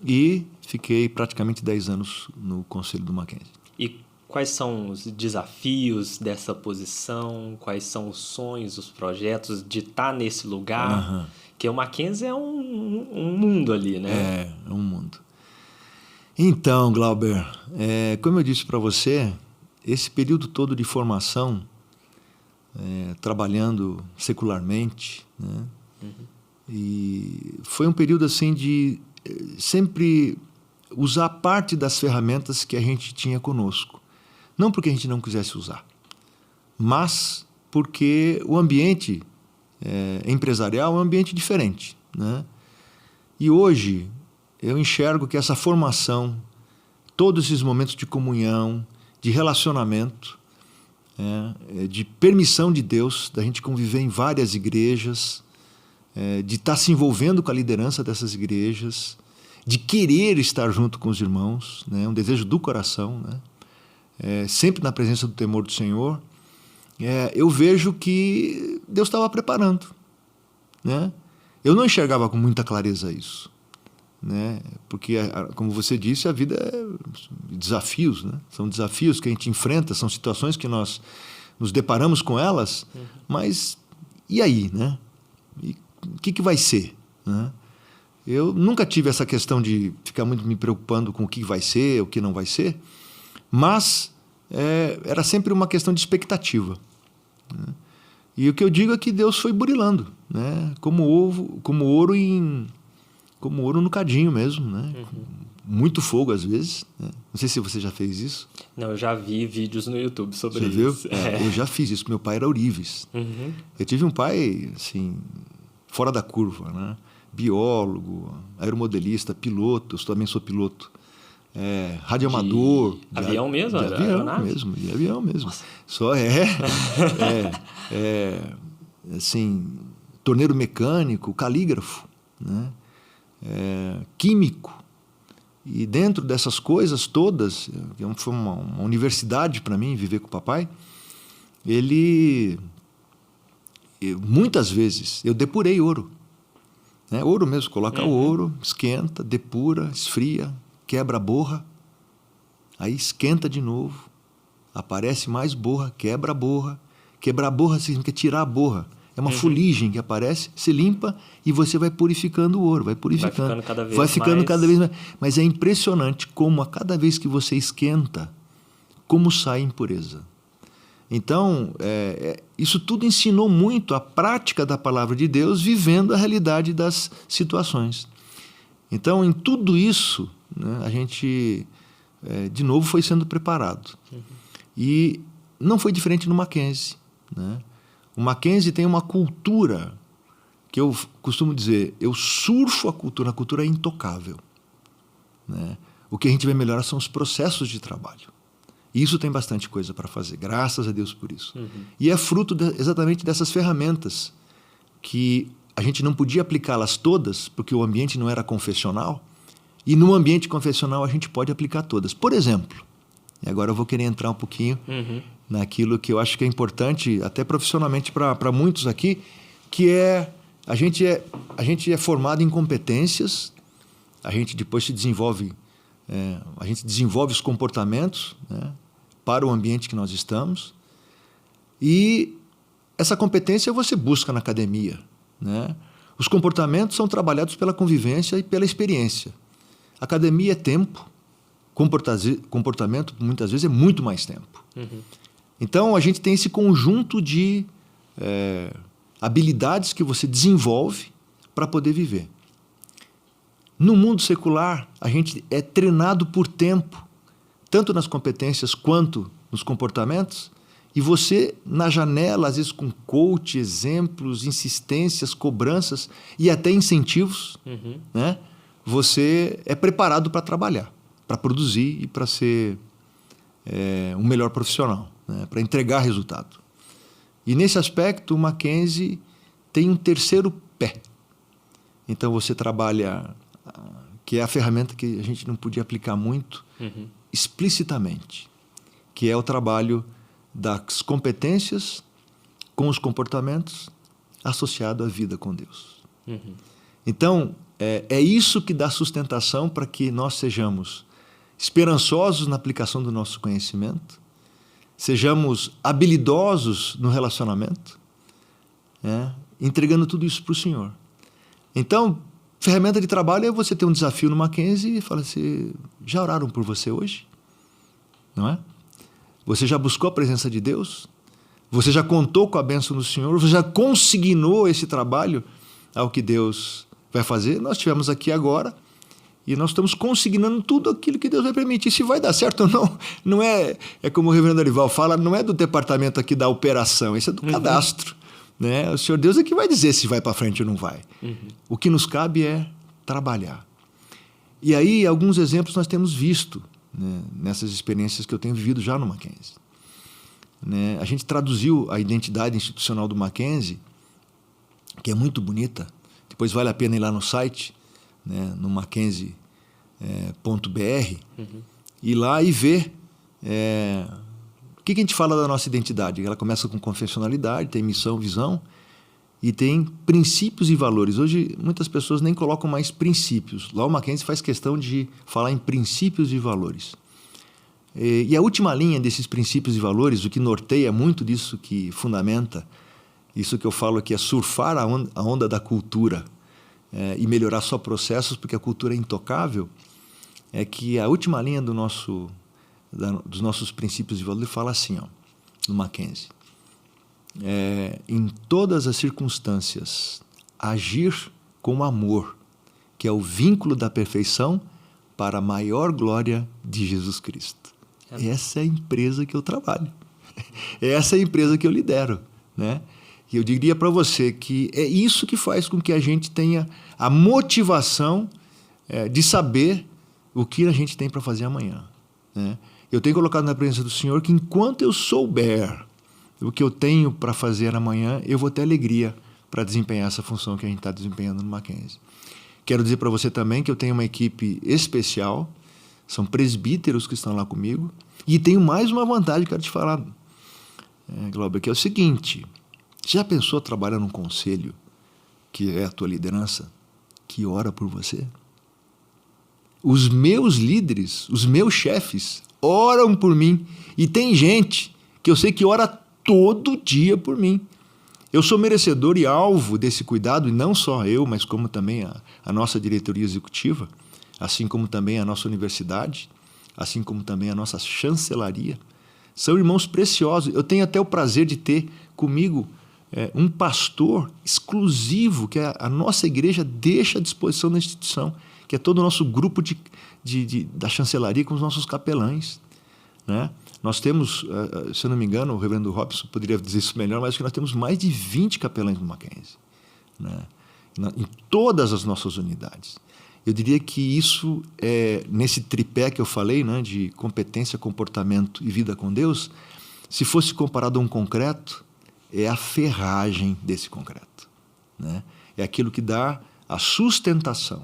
e fiquei praticamente 10 anos no conselho do Mackenzie. E quais são os desafios dessa posição? Quais são os sonhos, os projetos de estar nesse lugar? Porque o Mackenzie é um mundo ali, né? É um mundo. Então, Glauber, como eu disse para você, esse período todo de formação, trabalhando secularmente, né? E foi um período assim de sempre usar parte das ferramentas que a gente tinha conosco. Não porque a gente não quisesse usar, mas porque o ambiente empresarial é um ambiente diferente, né? E hoje eu enxergo que essa formação, todos esses momentos de comunhão, de relacionamento, de permissão de Deus, da gente conviver em várias igrejas, de estar se envolvendo com a liderança dessas igrejas, de querer estar junto com os irmãos, né? Um desejo do coração, né? Sempre na presença do temor do Senhor, eu vejo que Deus estava preparando, né? Eu não enxergava com muita clareza isso, né? Porque, como você disse, a vida é desafios, né? São desafios que a gente enfrenta, são situações que nós nos deparamos com elas, mas e aí, né? E o que vai ser, né? Eu nunca tive essa questão de ficar muito me preocupando com o que vai ser, o que não vai ser, mas era sempre uma questão de expectativa, né? E o que eu digo é que Deus foi burilando, né? Como ouro no cadinho mesmo, né? Muito fogo às vezes, né? Não sei se você já fez isso. Não, eu já vi vídeos no YouTube sobre isso. Você viu? Eu já fiz isso. Meu pai era ourives. Eu tive um pai, assim, fora da curva, né? Biólogo, aeromodelista, piloto. Eu também sou piloto. Radioamador. De avião mesmo? De avião mesmo. Nossa. Só assim, torneiro mecânico, calígrafo, né? Químico. E dentro dessas coisas todas, foi uma universidade para mim viver com o papai, muitas vezes eu depurei ouro, né? Ouro mesmo, coloca o ouro, esquenta, depura, esfria, quebra a borra, aí esquenta de novo, aparece mais borra, quebra a borra. Quebrar a borra significa tirar a borra. É uma fuligem que aparece, se limpa e você vai purificando o ouro, vai purificando. Vai ficando cada vez mais. Mas é impressionante como a cada vez que você esquenta, como sai impureza. Então, isso tudo ensinou muito a prática da palavra de Deus, vivendo a realidade das situações. Então, em tudo isso, né, a gente, de novo, foi sendo preparado. E não foi diferente no Mackenzie, né? O Mackenzie tem uma cultura que eu costumo dizer, eu surfo a cultura é intocável, né? O que a gente vai melhorar são os processos de trabalho. E isso tem bastante coisa para fazer, graças a Deus por isso. E é fruto exatamente dessas ferramentas que a gente não podia aplicá-las todas, porque o ambiente não era confessional, e no ambiente confessional a gente pode aplicar todas. Por exemplo, e agora eu vou querer entrar um pouquinho naquilo que eu acho que é importante, até profissionalmente para muitos aqui, que a gente é formado em competências, a gente depois se desenvolve, a gente desenvolve os comportamentos, né, para o ambiente que nós estamos, e essa competência você busca na academia, né? Os comportamentos são trabalhados pela convivência e pela experiência. Academia é tempo, comportamento muitas vezes é muito mais tempo. Então a gente tem esse conjunto de habilidades que você desenvolve para poder viver. No mundo secular, a gente é treinado por tempo, tanto nas competências quanto nos comportamentos, e você, na janela, às vezes com coach, exemplos, insistências, cobranças e até incentivos, né? Você é preparado para trabalhar, para produzir e para ser um melhor profissional, né? Para entregar resultado. E nesse aspecto, o Mackenzie tem um terceiro pé. Então você trabalha, que é a ferramenta que a gente não podia aplicar muito explicitamente, que é o trabalho das competências com os comportamentos associado à vida com Deus. Então, é isso que dá sustentação para que nós sejamos esperançosos na aplicação do nosso conhecimento, sejamos habilidosos no relacionamento, entregando tudo isso para o Senhor. Então, ferramenta de trabalho é você ter um desafio no Mackenzie e falar assim, já oraram por você hoje? Não é? Você já buscou a presença de Deus? Você já contou com a bênção do Senhor? Você já consignou esse trabalho ao que Deus vai fazer? Nós estivemos aqui agora e nós estamos consignando tudo aquilo que Deus vai permitir. Se vai dar certo ou não, não é como o reverendo Arival fala, não é do departamento aqui da operação, esse é do cadastro. Né? O Senhor Deus é que vai dizer se vai para frente ou não vai. O que nos cabe é trabalhar. E aí, alguns exemplos nós temos visto, né, nessas experiências que eu tenho vivido já no Mackenzie. Né? A gente traduziu a identidade institucional do Mackenzie, que é muito bonita. Depois vale a pena ir lá no site, né, no mackenzie.br, ir lá e ver o que a gente fala da nossa identidade. Ela começa com confessionalidade, tem missão, visão e tem princípios e valores. Hoje, muitas pessoas nem colocam mais princípios. Lá o Mackenzie faz questão de falar em princípios e valores. E a última linha desses princípios e valores, o que norteia muito disso, que fundamenta, isso que eu falo aqui é surfar a onda da cultura e melhorar só processos, porque a cultura é intocável, é que a última linha dos nossos princípios e valores fala assim, no Mackenzie. Em todas as circunstâncias, agir com amor, que é o vínculo da perfeição para a maior glória de Jesus Cristo. Essa é a empresa que eu trabalho. Essa é a empresa que eu lidero, né? E eu diria para você que é isso que faz com que a gente tenha a motivação de saber o que a gente tem para fazer amanhã, né? Eu tenho colocado na presença do Senhor que enquanto eu souber o que eu tenho para fazer amanhã, eu vou ter alegria para desempenhar essa função que a gente está desempenhando no Mackenzie. Quero dizer para você também que eu tenho uma equipe especial, são presbíteros que estão lá comigo, e tenho mais uma vantagem que eu quero te falar, Glauber, que é o seguinte: já pensou trabalhar num conselho, que é a tua liderança, que ora por você? Os meus líderes, os meus chefes, oram por mim. E tem gente que eu sei que ora todo dia por mim. Eu sou merecedor e alvo desse cuidado, e não só eu, mas como também a nossa diretoria executiva, assim como também a nossa universidade, assim como também a nossa chancelaria. São irmãos preciosos. Eu tenho até o prazer de ter comigo um pastor exclusivo que a nossa igreja deixa à disposição da instituição, que é todo o nosso grupo da chancelaria com os nossos capelães, né? Nós temos, se eu não me engano, o reverendo Robson poderia dizer isso melhor, mas acho que nós temos mais de 20 capelães no Mackenzie, né? Em todas as nossas unidades. Eu diria que isso, nesse tripé que eu falei, né, de competência, comportamento e vida com Deus, se fosse comparado a um concreto, é a ferragem desse concreto, né? É aquilo que dá a sustentação.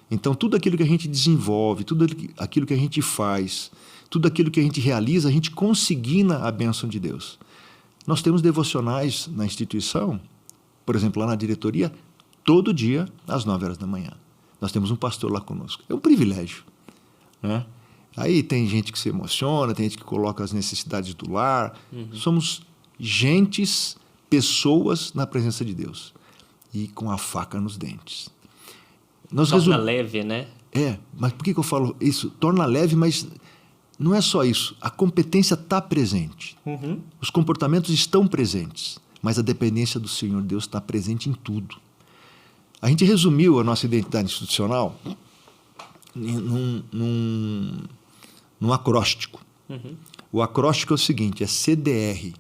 Então, tudo aquilo que a gente desenvolve, tudo aquilo que a gente faz, tudo aquilo que a gente realiza, a gente consigna a bênção de Deus. Nós temos devocionais na instituição, por exemplo, lá na diretoria, todo dia, às 9 horas da manhã. Nós temos um pastor lá conosco. É um privilégio, né? Aí tem gente que se emociona, tem gente que coloca as necessidades do lar. Somos pessoas na presença de Deus. E com a faca nos dentes. Torna leve, né? Mas por que eu falo isso? Torna leve, mas não é só isso. A competência está presente. Os comportamentos estão presentes. Mas a dependência do Senhor Deus está presente em tudo. A gente resumiu a nossa identidade institucional num acróstico. O acróstico é o seguinte, é CDR.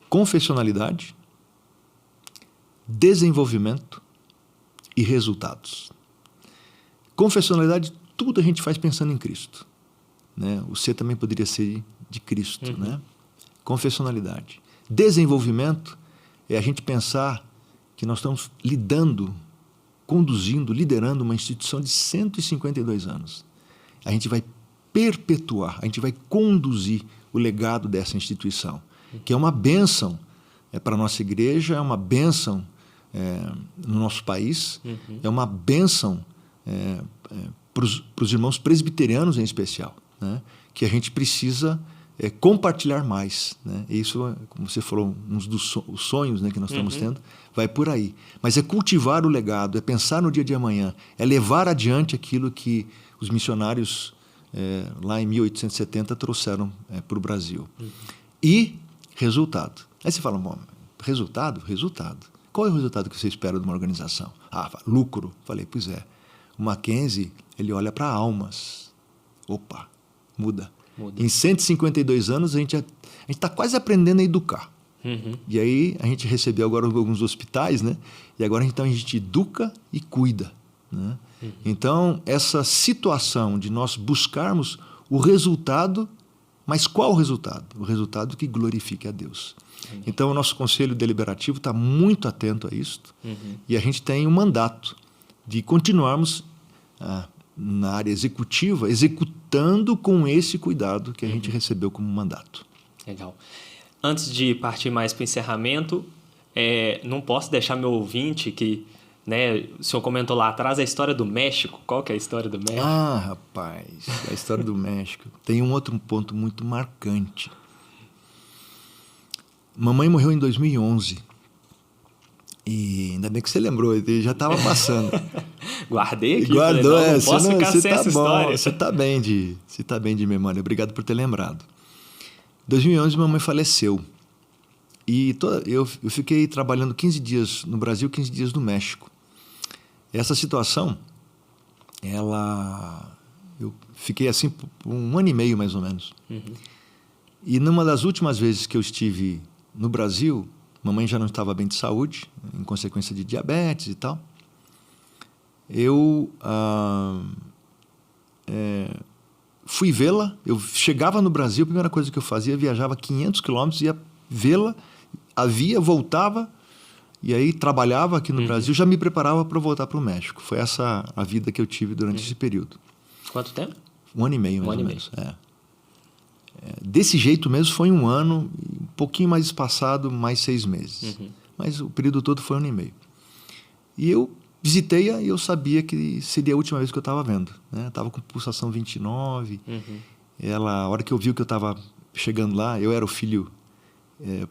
Confessionalidade, desenvolvimento e resultados. Confessionalidade, tudo a gente faz pensando em Cristo, né? O C também poderia ser de Cristo, né? Confessionalidade. Desenvolvimento é a gente pensar que nós estamos liderando uma instituição de 152 anos. A gente vai perpetuar, a gente vai conduzir o legado dessa instituição, que é uma bênção para a nossa igreja, é uma bênção no nosso país, é uma bênção para os irmãos presbiterianos em especial, né? Que a gente precisa compartilhar mais, né? E isso, como você falou, uns dos sonhos, né, que nós estamos tendo, vai por aí. Mas é cultivar o legado, é pensar no dia de amanhã, é levar adiante aquilo que os missionários lá em 1870 trouxeram para o Brasil. E resultado. Aí você fala, bom, resultado? Qual é o resultado que você espera de uma organização? Lucro. Falei, pois é. O Mackenzie, ele olha para almas. Opa, muda. Em 152 anos, a gente está quase aprendendo a educar. E aí, a gente recebeu agora alguns hospitais, né? E agora, então, a gente educa e cuida, né? Então, essa situação de nós buscarmos o resultado, mas qual o resultado? O resultado que glorifique a Deus. Então, o nosso Conselho Deliberativo está muito atento a isso. E a gente tem um mandato de continuarmos na área executiva, executando com esse cuidado que a gente recebeu como mandato. Legal. Antes de partir mais para o encerramento, não posso deixar meu ouvinte que, né, o senhor comentou lá atrás a história do México. Qual que é a história do México? Rapaz, a história do México. Tem um outro ponto muito marcante. Mamãe morreu em 2011. E ainda bem que você lembrou, ele já estava passando. Guardei aqui. Guardou, não posso ficar sem essa história. Você está bem de memória. Obrigado por ter lembrado. Em 2011, mamãe faleceu. E eu fiquei trabalhando 15 dias no Brasil, 15 dias no México. Essa situação, eu fiquei assim por 1 ano e meio, mais ou menos. E numa das últimas vezes que eu estive no Brasil, mamãe já não estava bem de saúde, em consequência de diabetes e tal. Eu fui vê-la. Eu chegava no Brasil, a primeira coisa que eu fazia, viajava 500 quilômetros, ia vê-la, voltava, e aí trabalhava aqui no Brasil, já me preparava para voltar para o México. Foi essa a vida que eu tive durante esse período. Quanto tempo? 1 ano e meio, mais ou menos. Desse jeito mesmo foi 1 ano, um pouquinho mais espaçado, mais 6 meses. Mas o período todo foi 1 ano e meio. E eu visitei-a e eu sabia que seria a última vez que eu estava vendo, né? Estava com pulsação 29. A hora que eu vi que eu estava chegando lá, eu era o filho,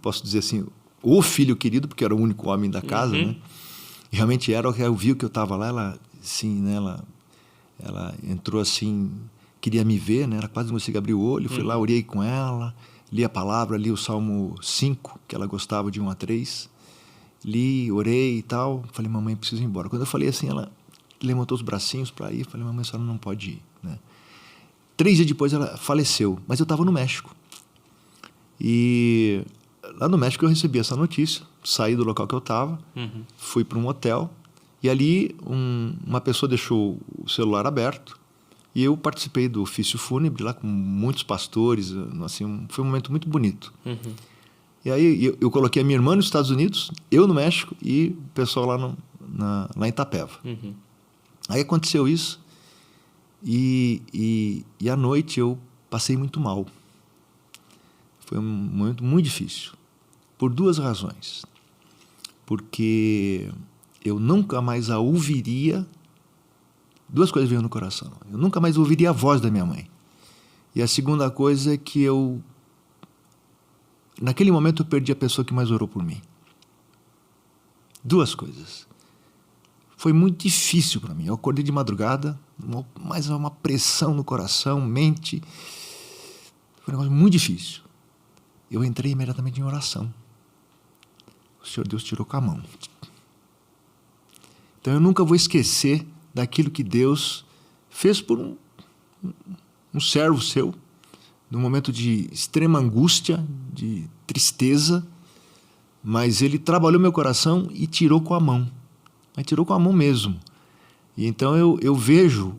posso dizer assim, o filho querido, porque era o único homem da casa, né? E realmente era, eu vi que eu estava lá, ela, assim, né, ela entrou assim, queria me ver, né? Ela quase não conseguia abrir o olho, fui lá, orei com ela, li a palavra, li o Salmo 5, que ela gostava de 1 a 3, li, orei e tal, falei, mamãe, preciso ir embora. Quando eu falei assim, ela levantou os bracinhos para ir, falei, mamãe, a senhora não pode ir, né? 3 dias depois ela faleceu, mas eu estava no México. E lá no México eu recebi essa notícia, saí do local que eu estava, fui para um hotel, e ali uma pessoa deixou o celular aberto, e eu participei do ofício fúnebre lá com muitos pastores, assim, foi um momento muito bonito. E aí eu coloquei a minha irmã nos Estados Unidos, eu no México e o pessoal lá em Itapeva. Aí aconteceu isso, e à noite eu passei muito mal. Foi um momento muito difícil, por 2 razões. Porque eu nunca mais a ouviria. 2 coisas veio no coração. Eu nunca mais ouviria a voz da minha mãe. E a segunda coisa é que naquele momento eu perdi a pessoa que mais orou por mim. 2 coisas. Foi muito difícil para mim. Eu acordei de madrugada, mais uma pressão no coração, mente. Foi um negócio muito difícil. Eu entrei imediatamente em oração. O Senhor Deus tirou com a mão. Então eu nunca vou esquecer daquilo que Deus fez por um servo seu, num momento de extrema angústia, de tristeza, mas Ele trabalhou meu coração e tirou com a mão. Mas tirou com a mão mesmo. E então eu vejo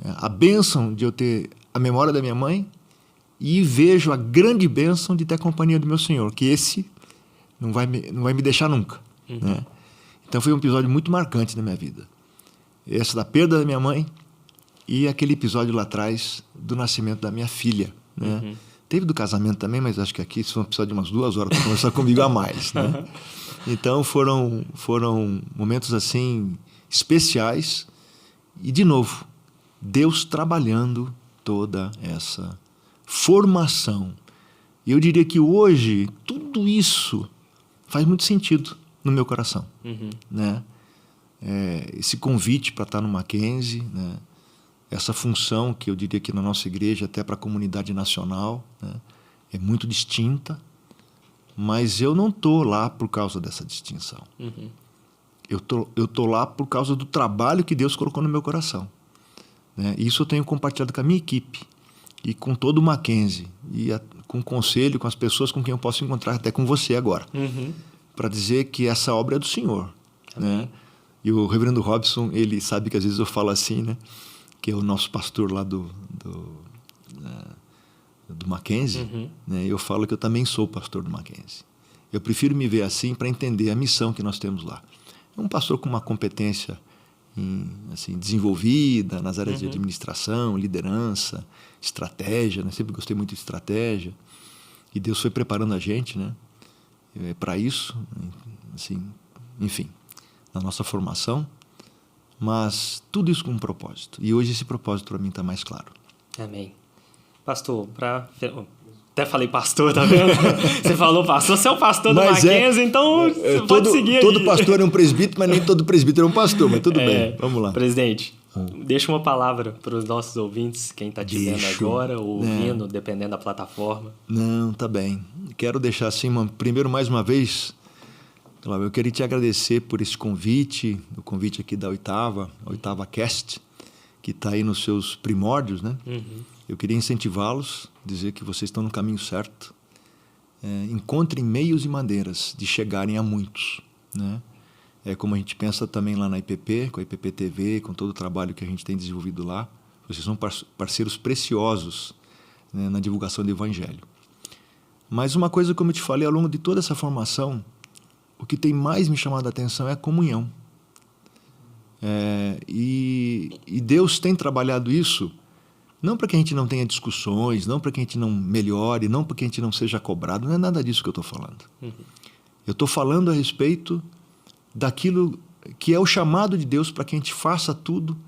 a bênção de eu ter a memória da minha mãe e vejo a grande bênção de ter a companhia do meu Senhor, que esse não vai me deixar nunca. Né? Então foi um episódio muito marcante na minha vida. Essa da perda da minha mãe e aquele episódio lá atrás do nascimento da minha filha. Né? Teve do casamento também, mas acho que aqui isso vai precisar de umas 2 horas para conversar comigo a mais. Né? Então foram momentos assim especiais e, de novo, Deus trabalhando toda essa formação. E eu diria que hoje tudo isso faz muito sentido no meu coração. Né? Esse convite para estar no Mackenzie, né? Essa função que eu diria que na nossa igreja, até para a comunidade nacional, né? É muito distinta, mas eu não estou lá por causa dessa distinção. Eu tô lá por causa do trabalho que Deus colocou no meu coração. Né? Isso eu tenho compartilhado com a minha equipe e com todo o Mackenzie, e com o conselho, com as pessoas com quem eu posso encontrar, até com você agora, para dizer que essa obra é do Senhor. Né? E o reverendo Robson, ele sabe que às vezes eu falo assim, né? Que é o nosso pastor lá do Mackenzie, né? Eu falo que eu também sou pastor do Mackenzie. Eu prefiro me ver assim para entender a missão que nós temos lá. É um pastor com uma competência assim, desenvolvida nas áreas de administração, liderança, estratégia, né? Sempre gostei muito de estratégia. E Deus foi preparando a gente, né? Para isso, assim, enfim, na nossa formação. Mas tudo isso com um propósito. E hoje esse propósito para mim está mais claro. Amém. Pastor, até falei pastor, tá vendo? Você falou pastor, você é o pastor do Mackenzie, então você pode seguir aí. Todo pastor é um presbítero, mas nem todo presbítero é um pastor, mas tudo bem, vamos lá. Presidente, deixa uma palavra para os nossos ouvintes, quem está te vendo agora, ou ouvindo, dependendo da plataforma. Não, tá bem. Quero deixar assim, primeiro mais uma vez, eu queria te agradecer por esse convite, o convite aqui da Oitava Cast, que está aí nos seus primórdios, né? Eu queria incentivá-los, dizer que vocês estão no caminho certo. Encontrem meios e maneiras de chegarem a muitos, né? Como a gente pensa também lá na IPP, com a IPP TV, com todo o trabalho que a gente tem desenvolvido lá. Vocês são parceiros preciosos, né, na divulgação do Evangelho. Mas uma coisa, como eu te falei, ao longo de toda essa formação, o que tem mais me chamado a atenção é a comunhão. E Deus tem trabalhado isso, não para que a gente não tenha discussões, não para que a gente não melhore, não para que a gente não seja cobrado, não é nada disso que eu estou falando. Eu estou falando a respeito daquilo que é o chamado de Deus para que a gente faça tudo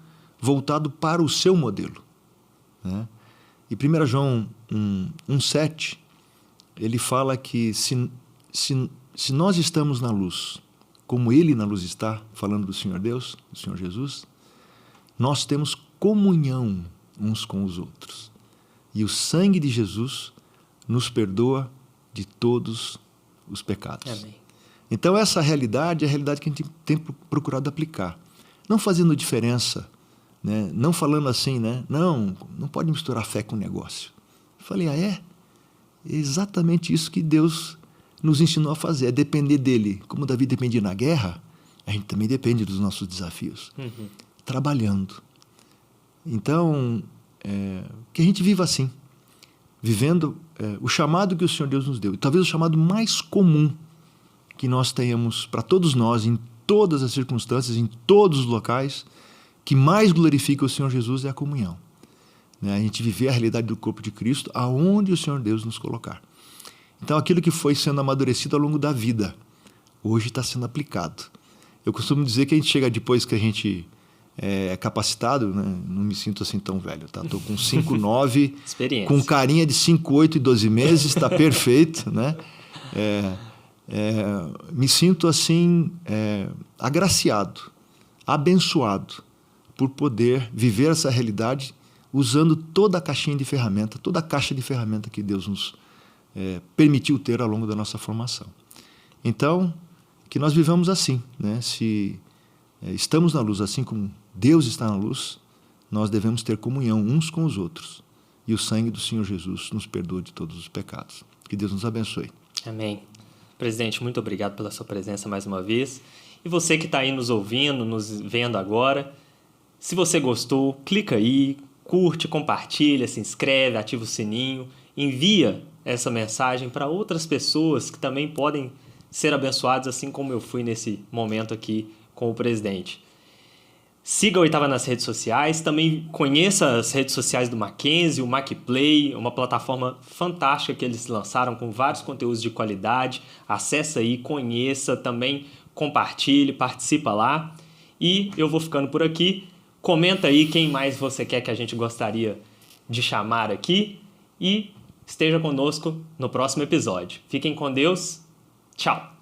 voltado para o seu modelo. Né? E 1 João 1,7, ele fala que se se nós estamos na luz, como Ele na luz está, falando do Senhor Deus, do Senhor Jesus, nós temos comunhão uns com os outros. E o sangue de Jesus nos perdoa de todos os pecados. Amém. Então essa realidade é a realidade que a gente tem procurado aplicar. Não fazendo diferença, né? Não falando assim, né? Não pode misturar fé com negócio. Eu falei, é exatamente isso que Deus nos ensinou a fazer, é depender dele. Como Davi dependia na guerra, a gente também depende dos nossos desafios. Trabalhando. Então, que a gente viva assim, vivendo o chamado que o Senhor Deus nos deu. E talvez o chamado mais comum que nós tenhamos para todos nós, em todas as circunstâncias, em todos os locais, que mais glorifica o Senhor Jesus é a comunhão. Né? A gente viver a realidade do corpo de Cristo aonde o Senhor Deus nos colocar. Então, aquilo que foi sendo amadurecido ao longo da vida, hoje está sendo aplicado. Eu costumo dizer que a gente chega depois que a gente é capacitado, né? Não me sinto assim tão velho, tá? Estou com 5,9, com carinha de 5,8 e 12 meses, está perfeito, né? Me sinto assim agraciado, abençoado por poder viver essa realidade usando toda a caixinha de ferramenta, toda a caixa de ferramenta que Deus nos permitiu ter ao longo da nossa formação. Então, que nós vivamos assim, né? Se estamos na luz assim como Deus está na luz, nós devemos ter comunhão uns com os outros. E o sangue do Senhor Jesus nos perdoa de todos os pecados. Que Deus nos abençoe. Amém. Presidente, muito obrigado pela sua presença mais uma vez. E você que está aí nos ouvindo, nos vendo agora, se você gostou, clica aí, curte, compartilha, se inscreve, ativa o sininho, envia essa mensagem para outras pessoas que também podem ser abençoadas, assim como eu fui nesse momento aqui com o presidente. Siga a Oitava nas redes sociais, também conheça as redes sociais do Mackenzie, o MacPlay, uma plataforma fantástica que eles lançaram com vários conteúdos de qualidade. Acesse aí, conheça, também compartilhe, participa lá. E eu vou ficando por aqui. Comenta aí quem mais você quer que a gente gostaria de chamar aqui e esteja conosco no próximo episódio. Fiquem com Deus. Tchau!